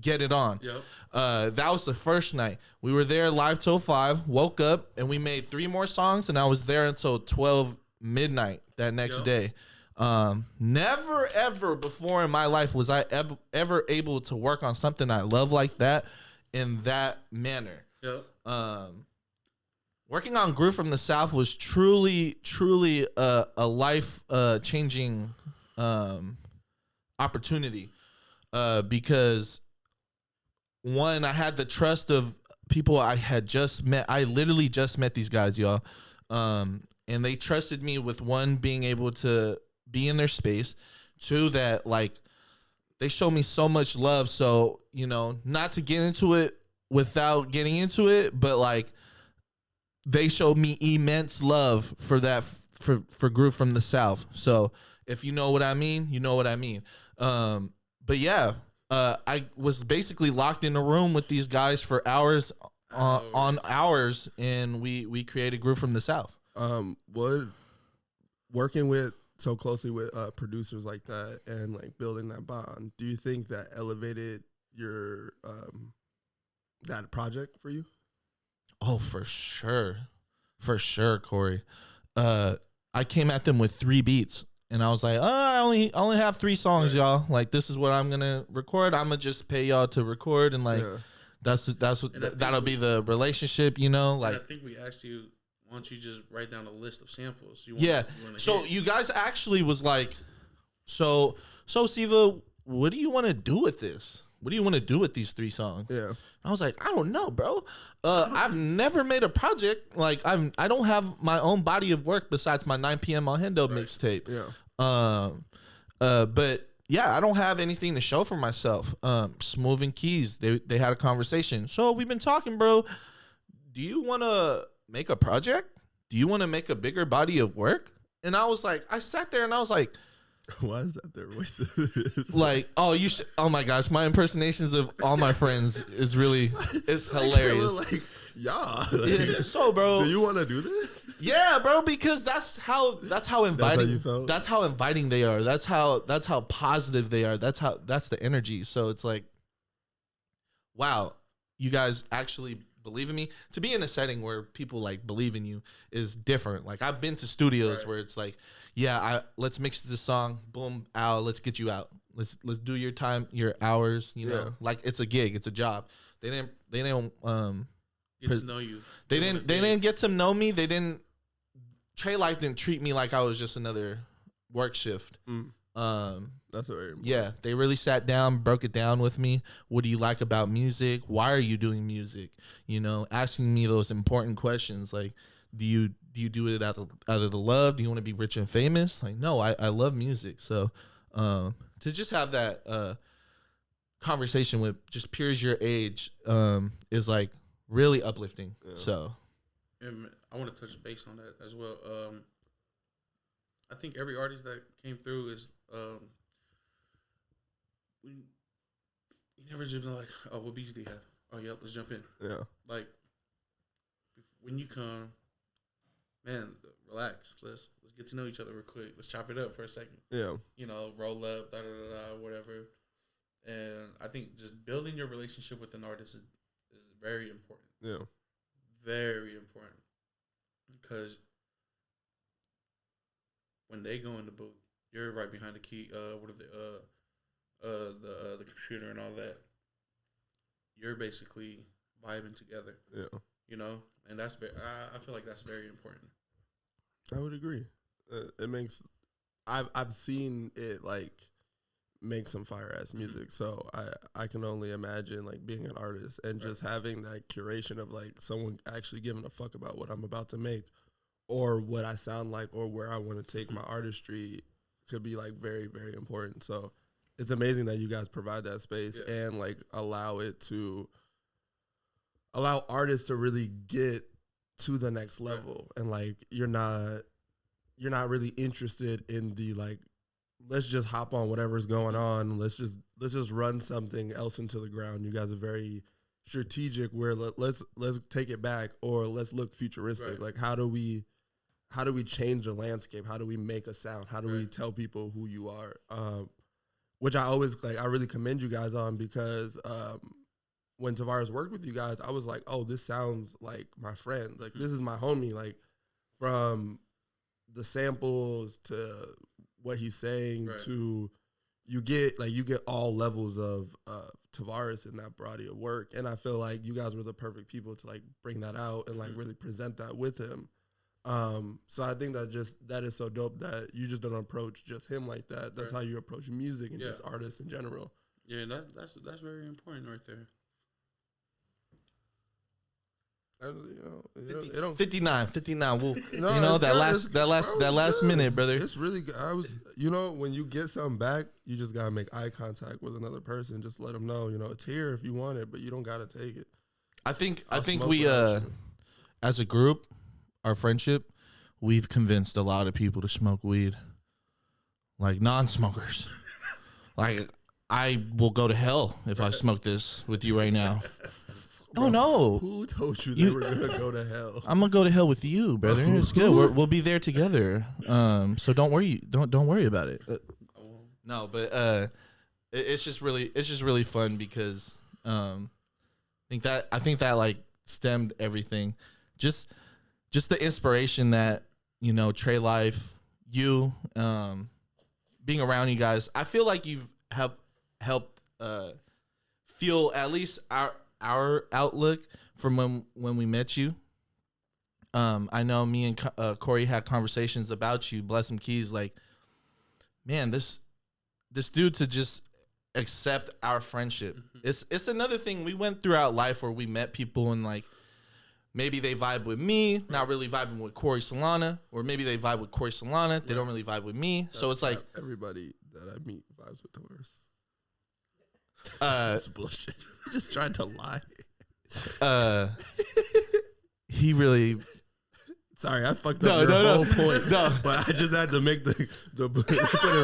Speaker 3: Get It On.
Speaker 5: Yep.
Speaker 3: That was the first night. We were there live till 5. Woke up and we made 3 more songs, and I was there until 12 midnight that next day. Never ever before in my life was I ever able to work on something I love like that in that manner.
Speaker 5: Yep.
Speaker 3: Working on Groove from the South was truly a life changing opportunity because one, I had the trust of people I had just met. I literally just met these guys, y'all, and they trusted me with one, being able to be in their space, 2, that like they showed me so much love. So not to get into it without getting into it, but like, they showed me immense love for that, for Groove from the South. So if you know what I mean, you know what I mean. But yeah, I was basically locked in a room with these guys for hours on hours, and we created Groove from the South.
Speaker 4: What working with so closely with producers like that and like building that bond, do you think that elevated your that project for you?
Speaker 3: Oh, for sure, Corey. I came at them with 3 beats, and I was like, I only have 3 songs, y'all. Like, this is what I'm gonna record. I'm gonna just pay y'all to record, and like, that's what that'll be the relationship, Like,
Speaker 5: I think we asked you, why don't you just write down a list of samples?
Speaker 3: So you guys actually was like, so Siva, what do you want to do with this? What do you want to do with these 3 songs?
Speaker 4: Yeah.
Speaker 3: I was like, I don't know, bro. I've never made a project. Like, I don't have my own body of work besides my 9 p.m. Alhendo mixtape.
Speaker 4: Yeah.
Speaker 3: But yeah, I don't have anything to show for myself. Smooth and Keys, they had a conversation. So we've been talking, bro. Do you want to make a project? Do you want to make a bigger body of work? And I was like, I sat there and I was like,
Speaker 4: why is that their voice?
Speaker 3: Like, you should. Oh my gosh, my impersonations of all my friends is hilarious.
Speaker 4: Like, yeah.
Speaker 3: So, bro,
Speaker 4: do you want to do this?
Speaker 3: Yeah, bro, because that's how inviting.
Speaker 4: That's how you felt?
Speaker 3: That's how inviting they are. That's how positive they are. That's the energy. So it's like, wow, you guys actually believe in me. To be in a setting where people like believe in you is different. Like, I've been to studios where it's like, yeah, let's mix this song, boom, out, let's get you out. Let's do your time, your hours, like it's a gig, it's a job. They didn't
Speaker 5: get to know you.
Speaker 3: They didn't get to know me. They didn't. Trey Life didn't treat me like I was just another work shift.
Speaker 4: That's very important.
Speaker 3: Yeah, they really sat down, broke it down with me. What do you like about music? Why are you doing music? Asking me those important questions like, do you do it out of the love? Do you want to be rich and famous? Like, no, I love music. So to just have that conversation with just peers your age is like really uplifting. Yeah. So
Speaker 5: and I want to touch base on that as well. I think every artist that came through is we never just been like, oh, what beats do you have? Oh, yeah, let's jump in.
Speaker 4: Yeah.
Speaker 5: Like, when you come, man, relax. Let's get to know each other real quick. Let's chop it up for a second.
Speaker 4: Yeah.
Speaker 5: Roll up, whatever. And I think just building your relationship with an artist is very important.
Speaker 4: Yeah. Very
Speaker 5: important. Because when they go in the booth, you're right behind the key. The computer and all that. You're basically vibing together.
Speaker 4: Yeah.
Speaker 5: And that's I feel like that's very important.
Speaker 4: I would agree. It makes I've seen it like make some fire ass music. So I can only imagine like being an artist and just having that curation of like someone actually giving a fuck about what I'm about to make or what I sound like or where I want to take my artistry could be like very, very important. So it's amazing that you guys provide that space and like allow artists to really get to the next level. And like you're not really interested in the like, let's just hop on whatever's going on. Let's just run something else into the ground. You guys are very strategic where let's take it back or let's look futuristic.
Speaker 5: Right.
Speaker 4: Like how do we change the landscape? How do we make a sound? How do we tell people who you are? Which I always like, I really commend you guys on because when Tavares worked with you guys, I was like, oh, this sounds like my friend. Like this is my homie. Like from the samples to what he's saying to you get all levels of Tavares in that body of work. And I feel like you guys were the perfect people to like bring that out and like really present that with him. So I think that is so dope that you just don't approach just him like that. That's how you approach music and just artists in general.
Speaker 5: Yeah, that's very important right there.
Speaker 4: It don't
Speaker 3: 59. Well,
Speaker 4: no,
Speaker 3: that last minute, brother.
Speaker 4: It's really good. When you get something back, you just gotta make eye contact with another person. Just let them know, it's here if you want it, but you don't gotta take it.
Speaker 3: I think we as a group, our friendship, we've convinced a lot of people to smoke weed, like non-smokers. Like I will go to hell if I smoke this with you right now. Oh no!
Speaker 4: Who told you they were gonna go to hell?
Speaker 3: I'm gonna go to hell with you, brother. It's good. We'll be there together. So don't worry. Don't worry about it. No, but it's just really fun because I think that like stemmed everything. Just the inspiration that Trey Life, you, being around you guys. I feel like you've helped feel at least our outlook from when we met you. I know me and Corey had conversations about you, Blessem Keys, like, man, this dude to just accept our friendship. It's another thing we went throughout life where we met people and like maybe they vibe with me, not really vibing with Solana, or maybe they vibe with Solana, they don't really vibe with me. So it's like
Speaker 4: everybody that I meet vibes with Taurus.
Speaker 3: That's
Speaker 4: bullshit. He just tried to lie.
Speaker 3: He really.
Speaker 4: Sorry, I fucked up your whole point.
Speaker 3: No,
Speaker 4: but I just had to make the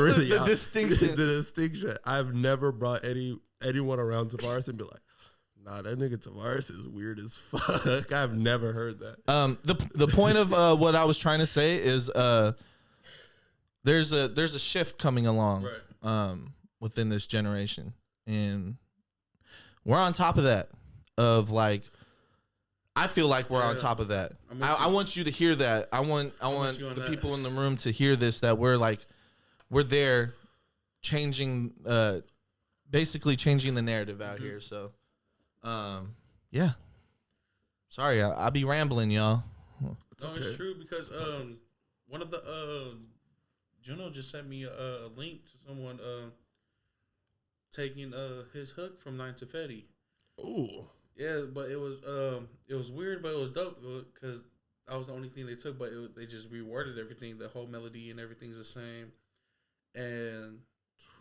Speaker 4: really
Speaker 3: the distinction.
Speaker 4: The distinction. I've never brought anyone around Tavares and be like, nah, that nigga Tavares is weird as fuck. I've never heard that.
Speaker 3: The point of what I was trying to say is there's a shift coming along within this generation. And we're on top of that. I feel like we're on top of that. I want you to hear that. I want the people in the room to hear this. That we're there, changing, basically changing the narrative out here. So, yeah. Sorry, I be rambling, y'all.
Speaker 5: No, it's true because one of the Juno just sent me a link to someone taking his hook from 9 to Fetty.
Speaker 4: Ooh.
Speaker 5: Yeah, but it was weird, but it was dope because that was the only thing they took. But they just reworded everything. The whole melody and everything's the same. And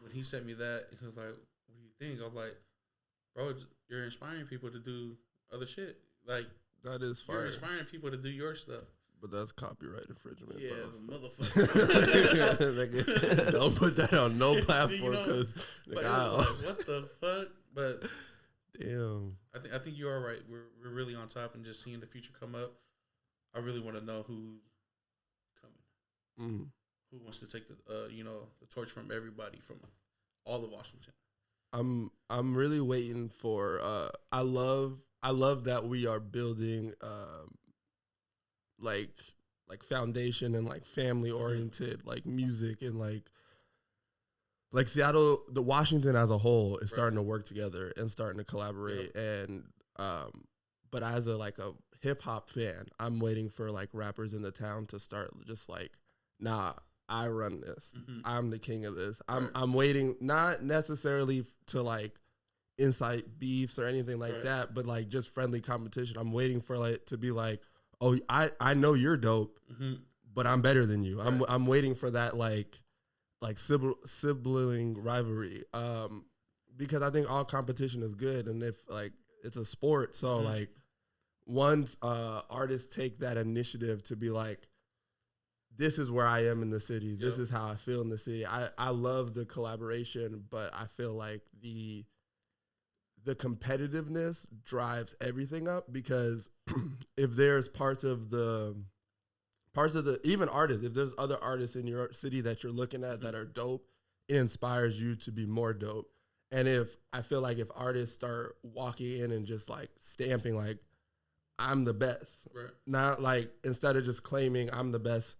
Speaker 5: when he sent me that, he was like, "What do you think?" I was like, "Bro, you're inspiring people to do other shit. Like
Speaker 4: that is fire.
Speaker 5: You're inspiring people to do your stuff."
Speaker 4: But that's copyright infringement.
Speaker 5: Yeah,
Speaker 4: bro.
Speaker 5: the motherfucker.
Speaker 4: Like, don't put that on no platform because
Speaker 5: what the fuck? But
Speaker 4: damn,
Speaker 5: I think you are right. We're really on top, and just seeing the future come up. I really want to know who's coming. Who wants to take the the torch from everybody from all of Washington.
Speaker 4: I'm really waiting for. I love that we are building. Like foundation and like family oriented like music and like Seattle, the Washington as a whole is starting to work together and starting to collaborate. And but as a hip hop fan, I'm waiting for like rappers in the town to start just like, nah, I run this.
Speaker 5: Mhm.
Speaker 4: I'm the king of this.
Speaker 5: Right.
Speaker 4: I'm waiting, not necessarily to like incite beefs or anything like
Speaker 5: Right.
Speaker 4: that, but like just friendly competition. I'm waiting for like to be like, oh, I know you're dope, but I'm better than you.
Speaker 5: Right.
Speaker 4: I'm waiting for that like sibling rivalry. Because I think all competition is good, and if like it's a sport, so like once artists take that initiative to be like, this is where I am in the city. This is how I feel in the city. I love the collaboration, but I feel like the competitiveness drives everything up, because if there's parts of the even artists, if there's other artists in your city that you're looking at that are dope, it inspires you to be more dope. And if I feel like if artists start walking in and just like stamping like I'm the best,
Speaker 5: Right.
Speaker 4: not like instead of just claiming I'm the best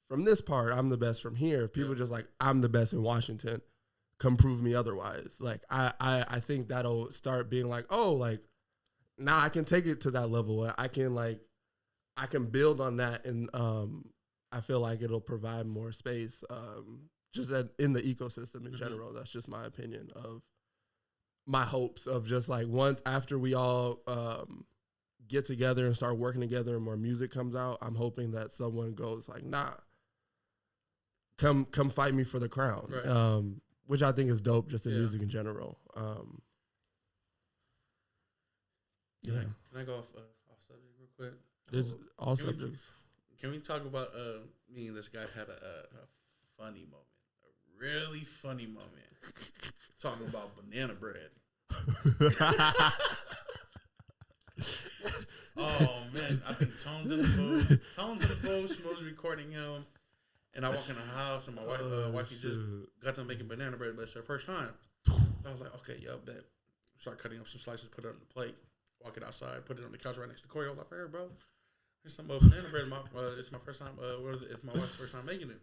Speaker 4: from this part, I'm the best from here. If people just like I'm the best in Washington, come prove me otherwise. Like I think that'll start being like, oh, like now I can take it to that level. I can build on that, and I feel like it'll provide more space. Just in the ecosystem in general. That's just my opinion of my hopes of just like once after we all get together and start working together and more music comes out, I'm hoping that someone goes like, nah, come fight me for the crown.
Speaker 5: Right.
Speaker 4: Which I think is dope just in music in general.
Speaker 5: Can I go off subject real quick?
Speaker 4: There's all
Speaker 5: Can we-
Speaker 4: subjects.
Speaker 5: Can we talk about me and this guy had a funny moment, a really funny moment, talking about banana bread. Oh man, I think Tone's in the booth. Smo's recording him, and I walk in the house, and my wifey just got done making banana bread, but it's her first time. I was like, okay, yo, bet. Start cutting up some slices, put it on the plate, walk it outside, put it on the couch right next to Corey. I was like, hey, bro. Here's some banana bread. It's my first time. It's my wife's first time making it.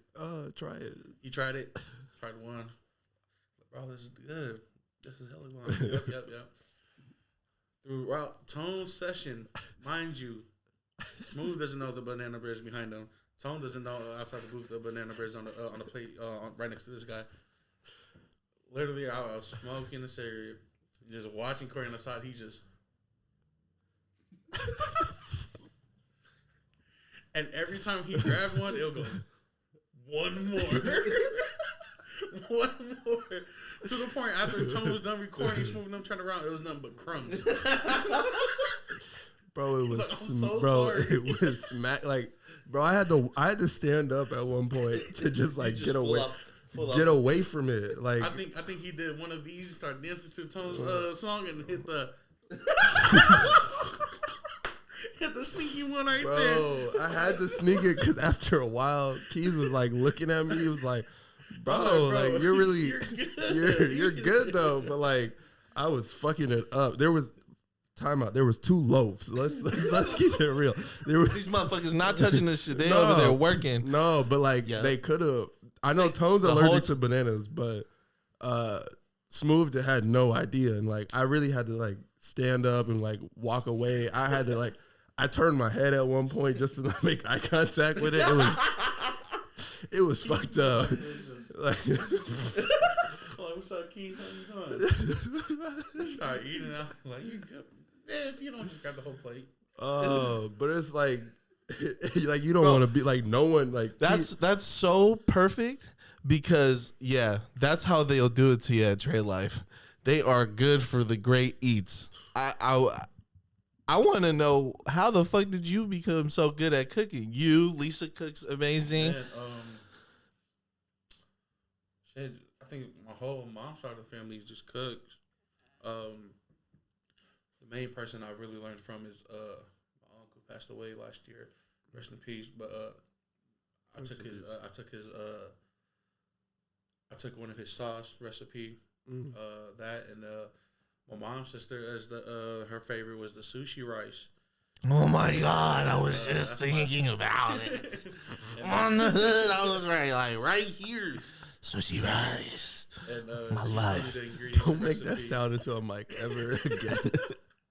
Speaker 4: Try it.
Speaker 5: He tried it. Tried one. Bro, this is good. This is hella good. Yep. Throughout Tone's session, mind you, Smooth doesn't know the banana bread's behind him. Tone doesn't know outside the booth the banana bread's on the plate right next to this guy. Literally, I was smoking a cigarette, just watching Corey on the side. He just. And every time he grabbed one, it'll go, one more. One more. To the point, after Tone was done recording, Smooth and them turned around, it was nothing but crumbs.
Speaker 4: Bro, it was
Speaker 5: I'm so
Speaker 4: sorry.
Speaker 5: it
Speaker 4: was smack like, bro. I had to stand up at one point to just like get away from it. Like
Speaker 5: I think he did one of these, start dancing to Tone's song and hit the hit the sneaky one right there.
Speaker 4: Bro, I had to sneak it because after a while, Keys was like looking at me. He was like, bro, like you're really, you're good though. But like, I was fucking it up. There was timeout. There was 2 loaves. Let's keep it real. There was
Speaker 3: These motherfuckers not touching this shit. They over there working.
Speaker 4: No, but like they could have. I know Tone's allergic to bananas, but Smooth had no idea, and like I really had to like stand up and like walk away. I had to like. I turned my head at one point just to not make eye contact with it. It was fucked up. Like,
Speaker 5: what's up, Keith? How you doing? Start eating out. Like, you good? Yeah, if you don't just grab the whole plate.
Speaker 4: Oh, but it's like you don't want to be like no one like
Speaker 3: That's so perfect because that's how they'll do it to you at Trade Life. They are good for the great eats. I want to know how the fuck did you become so good at cooking? Lisa cooks amazing.
Speaker 5: Man, shit, I think my whole mom's side of the family just cooks. The main person I really learned from is my uncle passed away last year. Rest in peace. But I took one of his sauce recipe. That and my mom's sister as her favorite was the sushi rice.
Speaker 3: Oh my God, I was just thinking about it. On the hood, I was right here. Sushi rice.
Speaker 5: And,
Speaker 3: my life.
Speaker 4: Don't make that sound into a mic ever again.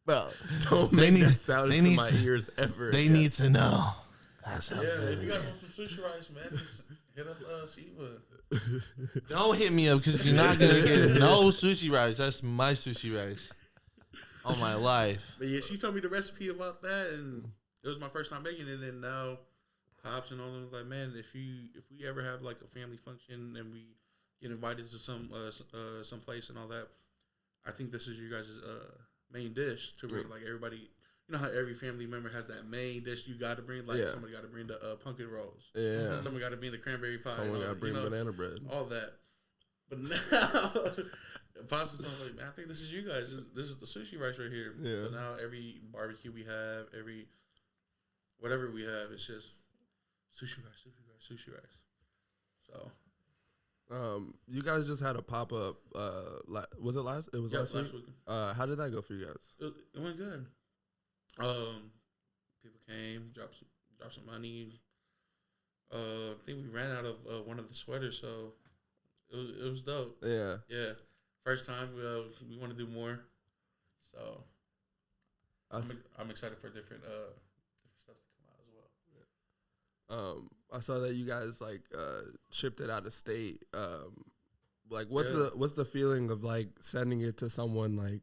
Speaker 3: Bro,
Speaker 4: don't make that sound into my ears ever
Speaker 3: They
Speaker 4: again.
Speaker 3: need to know. That's how
Speaker 5: if
Speaker 3: good
Speaker 5: you
Speaker 3: it
Speaker 5: guys want
Speaker 3: is.
Speaker 5: some sushi rice, man, just Hit up Shiva.
Speaker 3: Don't hit me up because you're not gonna get no sushi rice. That's my sushi rice. All my life.
Speaker 5: But yeah, she told me the recipe about that, and it was my first time making it. And now Pops and all them was like, man, if we ever have like a family function and we get invited to some place and all that, I think this is your guys' main dish to bring like everybody. You know how every family member has that main dish you got to bring? Like, somebody got to bring the pumpkin rolls.
Speaker 4: Yeah.
Speaker 5: Someone got to bring the cranberry pie.
Speaker 4: Someone got to bring banana bread.
Speaker 5: All that. But now, Pops is like, man, I think this is you guys. This is the sushi rice right here.
Speaker 4: Yeah.
Speaker 5: So now every barbecue we have, whatever we have, it's just sushi rice. So.
Speaker 4: You guys just had a pop-up. Was it last? It was last week? How did that go for you guys?
Speaker 5: It went good. People came, dropped some money. I think we ran out of one of the sweaters, so it was dope.
Speaker 4: Yeah.
Speaker 5: First time we want to do more, so I'm excited for different stuff to come out as well.
Speaker 4: I saw that you guys like shipped it out of state. Like, what's the feeling of like sending it to someone like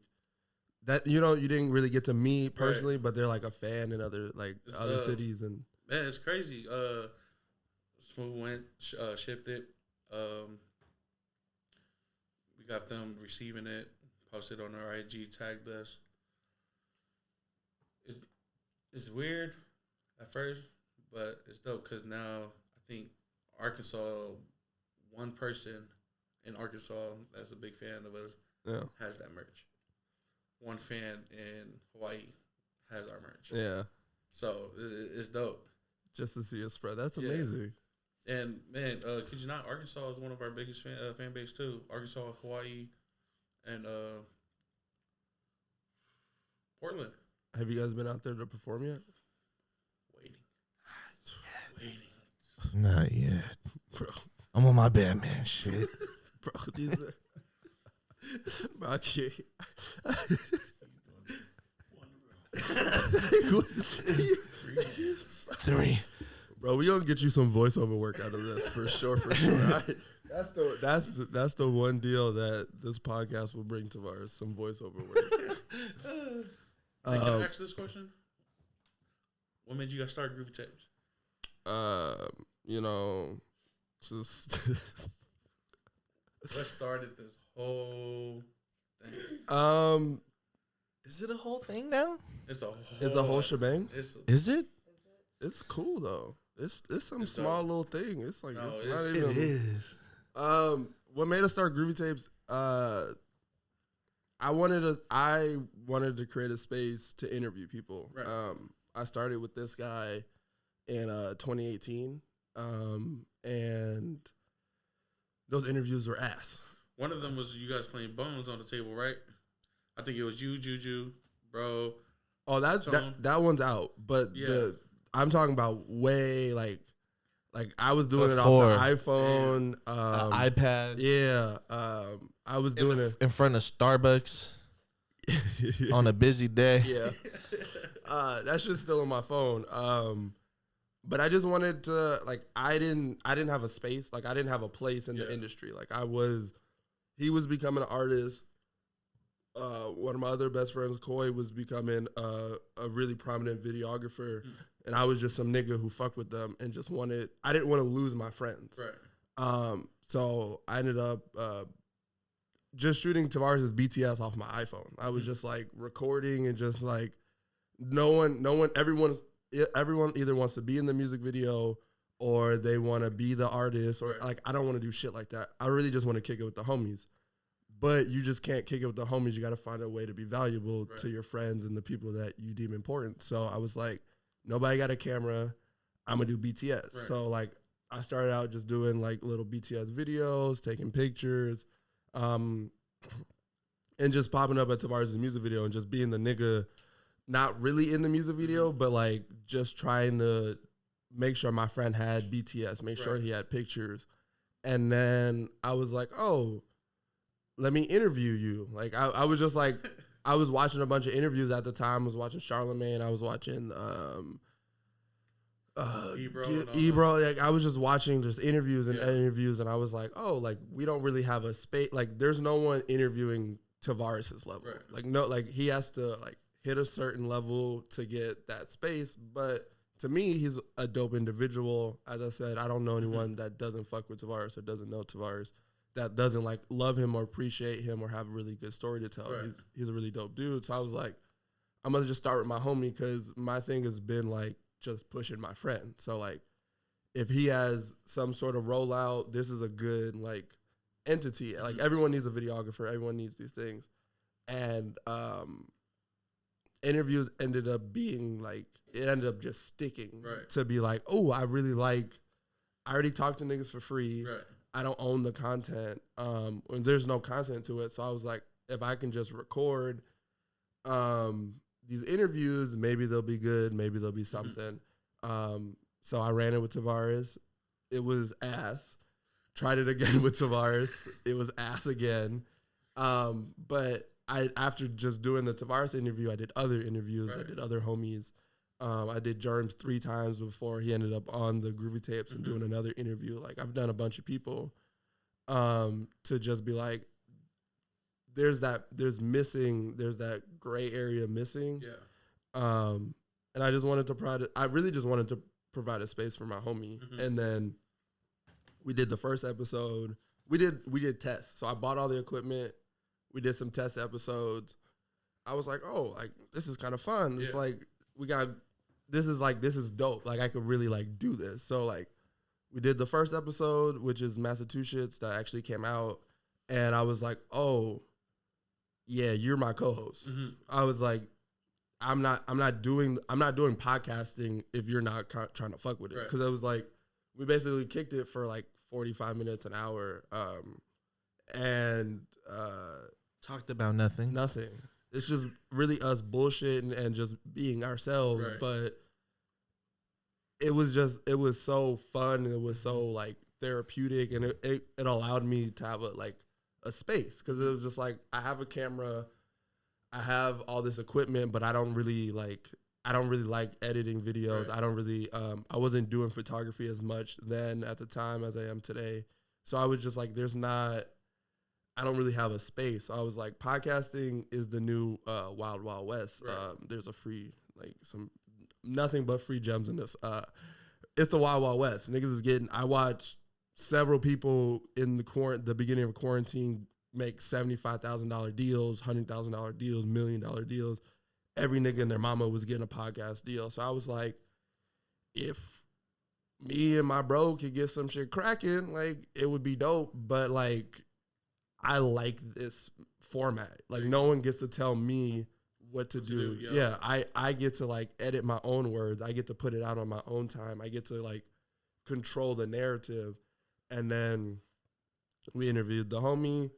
Speaker 4: that? You didn't really get to meet personally, but they're like a fan in other cities and.
Speaker 5: Man, it's crazy. Smooth went, shipped it. We got them receiving it, posted on our IG, tagged us. It's weird at first, but it's dope because now I think Arkansas, one person in Arkansas that's a big fan of us has that merch. One fan in Hawaii has our merch.
Speaker 4: Yeah.
Speaker 5: So it's dope.
Speaker 4: Just to see it spread. That's amazing.
Speaker 5: And, man, kid you not, Arkansas is one of our biggest fan base, too. Arkansas, Hawaii, and Portland.
Speaker 4: Have you guys been out there to perform yet?
Speaker 5: Waiting.
Speaker 3: Not yet. Bro. I'm on my Batman shit.
Speaker 4: Bro, these are... Bro, I can't.
Speaker 3: Three.
Speaker 4: Bro, we gonna get you some voiceover work out of this for sure. That's the one deal that this podcast will bring to ours. Some voiceover work.
Speaker 5: Can I ask this question? What made you guys start Groovy Tapes?
Speaker 4: Just
Speaker 5: What started this whole thing?
Speaker 3: Is it a whole thing now?
Speaker 5: It's
Speaker 4: a whole shebang.
Speaker 3: Is it?
Speaker 4: It's cool though. It's some small little thing. It's like it's not
Speaker 3: It
Speaker 4: even.
Speaker 3: is.
Speaker 4: What made us start Groovy Tapes? I wanted to create a space to interview people.
Speaker 5: Right.
Speaker 4: I started with this guy in 2018, and those interviews were ass.
Speaker 5: One of them was you guys playing Bones on the table, right? I think it was you, Juju, bro.
Speaker 4: Oh, that one's out, but I'm talking about way like I was doing
Speaker 3: Before.
Speaker 4: it off the iPhone,
Speaker 3: iPad.
Speaker 4: Yeah, I was doing it
Speaker 3: in front of Starbucks on a busy day.
Speaker 4: Yeah, that shit's still on my phone. But I just wanted to I didn't have a space, I didn't have a place in the industry. He was becoming an artist. One of my other best friends, Koi, was becoming a really prominent videographer, and I was just some nigga who fucked with them and just I didn't want to lose my friends.
Speaker 5: Right.
Speaker 4: So I ended up just shooting K3yss' BTS off my iPhone. I was just recording and just everyone either wants to be in the music video or they want to be the artist or I don't want to do shit like that. I really just want to kick it with the homies. But you just can't kick it with the homies. You got to find a way to be valuable to your friends and the people that you deem important. So I was like, nobody got a camera. I'm going to do BTS. Right. So I started out just doing little BTS videos, taking pictures, and just popping up at K3yss' music video and just being the nigga, not really in the music video, but just trying to make sure my friend had BTS, make sure he had pictures. And then I was like, oh, let me interview you. I was just I was watching a bunch of interviews at the time. I was watching Charlamagne. I was watching
Speaker 5: Ebro and all
Speaker 4: Ebro, like I was just watching just interviews and interviews, and I was like, oh, like we don't really have a space. Like there's no one interviewing Tavares' level.
Speaker 5: Right.
Speaker 4: Like no, like he has to like hit a certain level to get that space. But to me, he's a dope individual. As I said, I don't know anyone that doesn't fuck with Tavares or doesn't know Tavares, that doesn't like love him or appreciate him or have a really good story to tell.
Speaker 5: Right.
Speaker 4: He's a really dope dude. So I was like, I'm gonna just start with my homie because my thing has been like just pushing my friend. So like if he has some sort of rollout, this is a good like entity. Like everyone needs a videographer, everyone needs these things. And interviews ended up being like, it ended up just sticking to be like, oh, I already talked to niggas for free.
Speaker 5: Right.
Speaker 4: I don't own the content. And there's no content to it. So I was like, if I can just record these interviews, maybe they'll be good, maybe they'll be something. So I ran it with Tavares. It was ass. Tried it again with Tavares. It was ass again. But after just doing the Tavares interview, I did other interviews. I did other homies. I did Germs 3 times before he ended up on the Groovy Tapes and doing another interview. Like I've done a bunch of people to just be like, there's that gray area missing.
Speaker 5: Yeah.
Speaker 4: And I just wanted to really just wanted to provide a space for my homie. And then we did the first episode. We did tests. So I bought all the equipment. We did some test episodes. I was like, oh, like this is kind of fun. It's like this is dope. Like I could really like do this. So like we did the first episode, which is Massachusetts, that actually came out. And I was like, oh, yeah, you're my co-host. I was like, I'm not doing podcasting if you're not trying to fuck with it. Because I was like, we basically kicked it for like 45 minutes, an hour, and
Speaker 3: talked about nothing.
Speaker 4: It's just really us bullshitting and just being ourselves. But it was so fun. It was so like therapeutic, and it allowed me to have a space, because it was just like, I have a camera, I have all this equipment, but I don't really like editing videos. I don't really I wasn't doing photography as much then at the time as I am today. So I was just like, I don't really have a space. So I was like, podcasting is the new Wild Wild West. There's a free, like nothing but free gems in this. It's the Wild Wild West. Niggas is getting, I watched several people in the beginning of quarantine make $75,000 deals, $100,000 deals, $1 million deals. Every nigga and their mama was getting a podcast deal. So I was like, if me and my bro could get some shit cracking, like it would be dope. But like, I like this format. Like no one gets to tell me what to do. Yeah, I get to like edit my own words. I get to put it out on my own time. I get to like control the narrative. And then we interviewed the homie,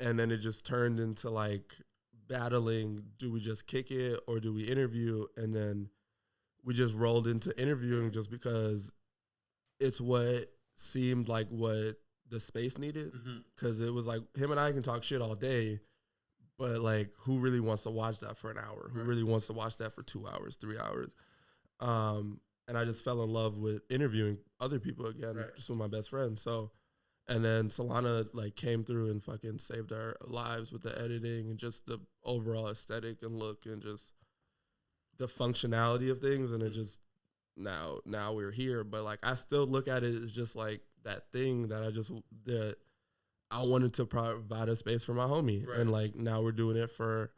Speaker 4: and then it just turned into like battling, do we just kick it or do we interview? And then we just rolled into interviewing just because it's what seemed like what the space needed. Because it was like, him and I can talk shit all day, but like, who really wants to watch that for an hour? Who really wants to watch that for 2 hours, 3 hours? And I just fell in love with interviewing other people again, just with my best friend. So, and then Solana like came through and fucking saved our lives with the editing and just the overall aesthetic and look and just the functionality of things. And it just, now we're here. But like, I still look at it as just like that thing that I wanted to provide a space for my homie. And like, now we're doing it for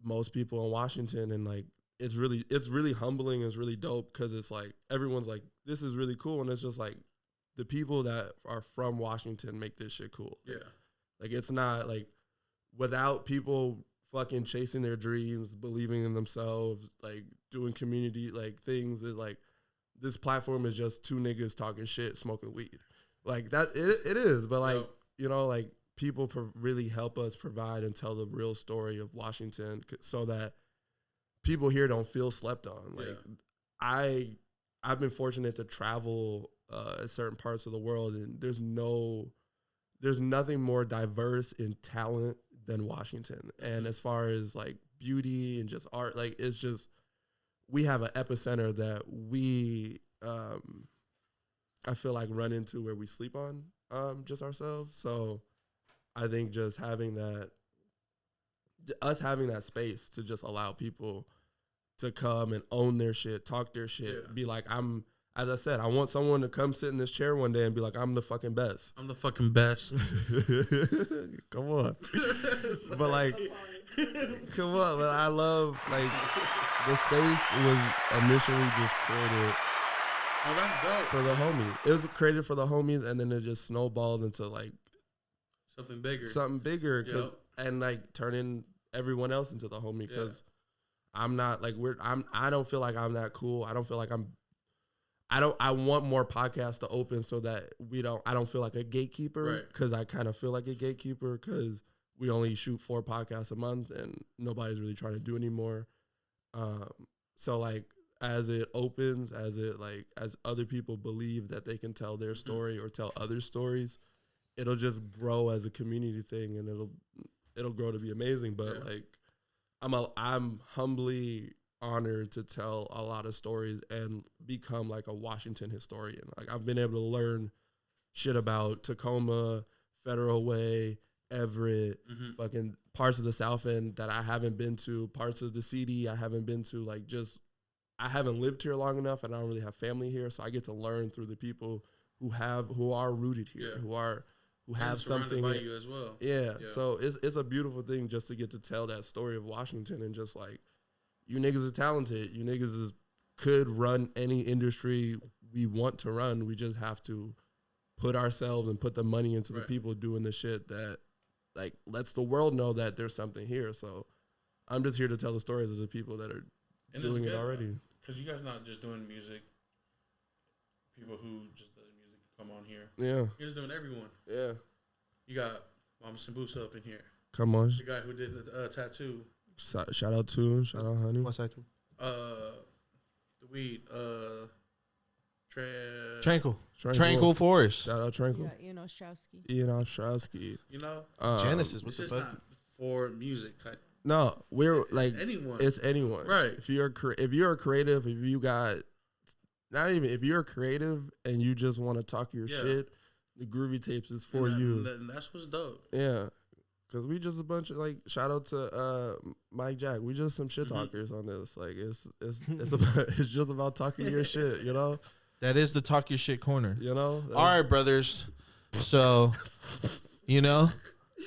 Speaker 4: most people in Washington. And like, it's really humbling. It's really dope, because it's like, everyone's like, this is really cool. And it's just like, the people that are from Washington make this shit cool. Yeah. Like, it's not like, without people fucking chasing their dreams, believing in themselves, like doing community like things, is like, this platform is just 2 niggas talking shit, smoking weed. Like that, it is. But like, you know, like people really help us provide and tell the real story of Washington, so that people here don't feel slept on. Like I've been fortunate to travel certain parts of the world, and there's nothing more diverse in talent than Washington. And as far as like beauty and just art, like it's just, we have an epicenter that we, I feel like run into where we sleep on just ourselves. So I think just having that, us having that space to just allow people to come and own their shit, talk their shit, be like, as I said, I want someone to come sit in this chair one day and be like, I'm the fucking best.
Speaker 5: I'm the fucking best.
Speaker 4: Come on. But like, come on, man. I love, like, the space was initially just created
Speaker 5: Oh, that's dope.
Speaker 4: for the homie. It was created for the homies, and then it just snowballed into like
Speaker 5: Something bigger.
Speaker 4: something bigger,
Speaker 5: Yep.
Speaker 4: and like turning everyone else into the homie. Because I'm not like I don't feel like I'm that cool. I don't feel like I want more podcasts to open so that I don't feel like a gatekeeper,
Speaker 5: Right.
Speaker 4: because I kind of feel like a gatekeeper because we only shoot 4 podcasts a month and nobody's really trying to do anymore. So like as it opens, as other people believe that they can tell their story or tell other stories, it'll just grow as a community thing, and it'll grow to be amazing. But like I'm humbly honored to tell a lot of stories and become like a Washington historian. Like I've been able to learn shit about Tacoma, Federal Way, Everett, fucking parts of the South End that I haven't been to, parts of the CD I haven't been to. Like just, I haven't lived here long enough, and I don't really have family here, so I get to learn through the people who are rooted here, who have something
Speaker 5: by you as well.
Speaker 4: Yeah. So it's a beautiful thing just to get to tell that story of Washington, and just like, you niggas are talented. You niggas could run any industry we want to run. We just have to put ourselves and put the money into the people doing the shit that like lets the world know that there's something here. So I'm just here to tell the stories of the people that are doing it already.
Speaker 5: Because you guys not just doing music. People who just does music come on here.
Speaker 4: Yeah.
Speaker 5: You're just doing everyone.
Speaker 4: Yeah.
Speaker 5: You got Mama Sambusa up in here.
Speaker 4: Come on.
Speaker 5: The guy who did the tattoo.
Speaker 4: Shout out to Honey.
Speaker 3: What's that?
Speaker 5: The weed.
Speaker 3: Tranquil Forest.
Speaker 4: Shout out Tranquil.
Speaker 6: Yeah, Ian Ostrowski.
Speaker 4: Ian Ostrowski.
Speaker 5: You know?
Speaker 3: Genesis. What
Speaker 5: It's
Speaker 3: the
Speaker 5: just
Speaker 3: fuck?
Speaker 5: not for music type.
Speaker 4: No, we're like
Speaker 5: anyone.
Speaker 4: It's anyone,
Speaker 5: Right?
Speaker 4: If you're a creative, if you got if you're a creative and you just want to talk your shit, the Groovy Tapes is for you.
Speaker 5: And that's what's dope.
Speaker 4: Yeah, because we just a bunch of like shout out to Mike Jack. We just some shit talkers on this. Like it's it's just about talking your shit. You know.
Speaker 3: That is the Talk Your Shit corner.
Speaker 4: You know.
Speaker 3: All right, brothers. So,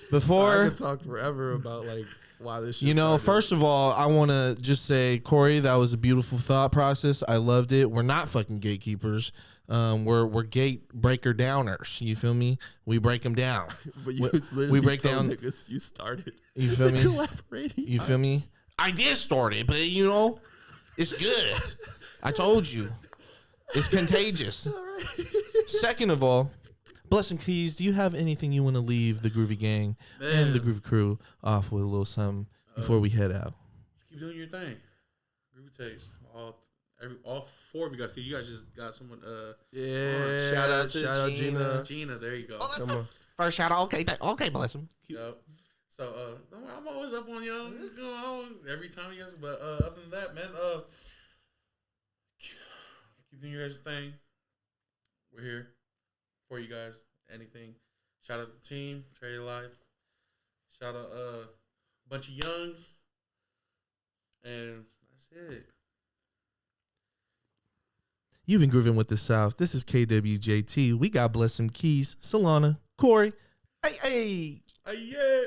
Speaker 3: before
Speaker 4: so I could talk forever about like why this shit started.
Speaker 3: First of all, I want to just say, Corey, that was a beautiful thought process. I loved it. We're not fucking gatekeepers. We're gate breaker downers. You feel me? We break them down.
Speaker 4: But you
Speaker 3: we
Speaker 4: literally
Speaker 3: break
Speaker 4: told
Speaker 3: down.
Speaker 4: niggas you started.
Speaker 3: You feel me?
Speaker 4: Collaborating.
Speaker 3: You feel me? I did start it, but it's good. I told you. It's contagious. Second of all, Blessem Keys, do you have anything you want to leave the Groovy Gang and the Groovy Crew off with a little something before we head out?
Speaker 5: Keep doing your thing. Groovy Tapes. All 4 of you guys. 'Cause you guys just got someone.
Speaker 4: Yeah.
Speaker 3: Shout out to
Speaker 4: Shout out
Speaker 3: Gina.
Speaker 5: Gina. There you go.
Speaker 4: Come on.
Speaker 3: First shout out. Okay, Blessem.
Speaker 5: Yep. So I'm always up on y'all. Every time you guys. But other than that, man, keep doing your guys' thing. We're here for you guys. Anything. Shout out the team, Trade Life. Shout out a bunch of youngs. And that's it.
Speaker 3: You've been grooving with the South. This is KWJT. We got Blessem Keys, Solana, Corey. Hey.
Speaker 5: Yeah.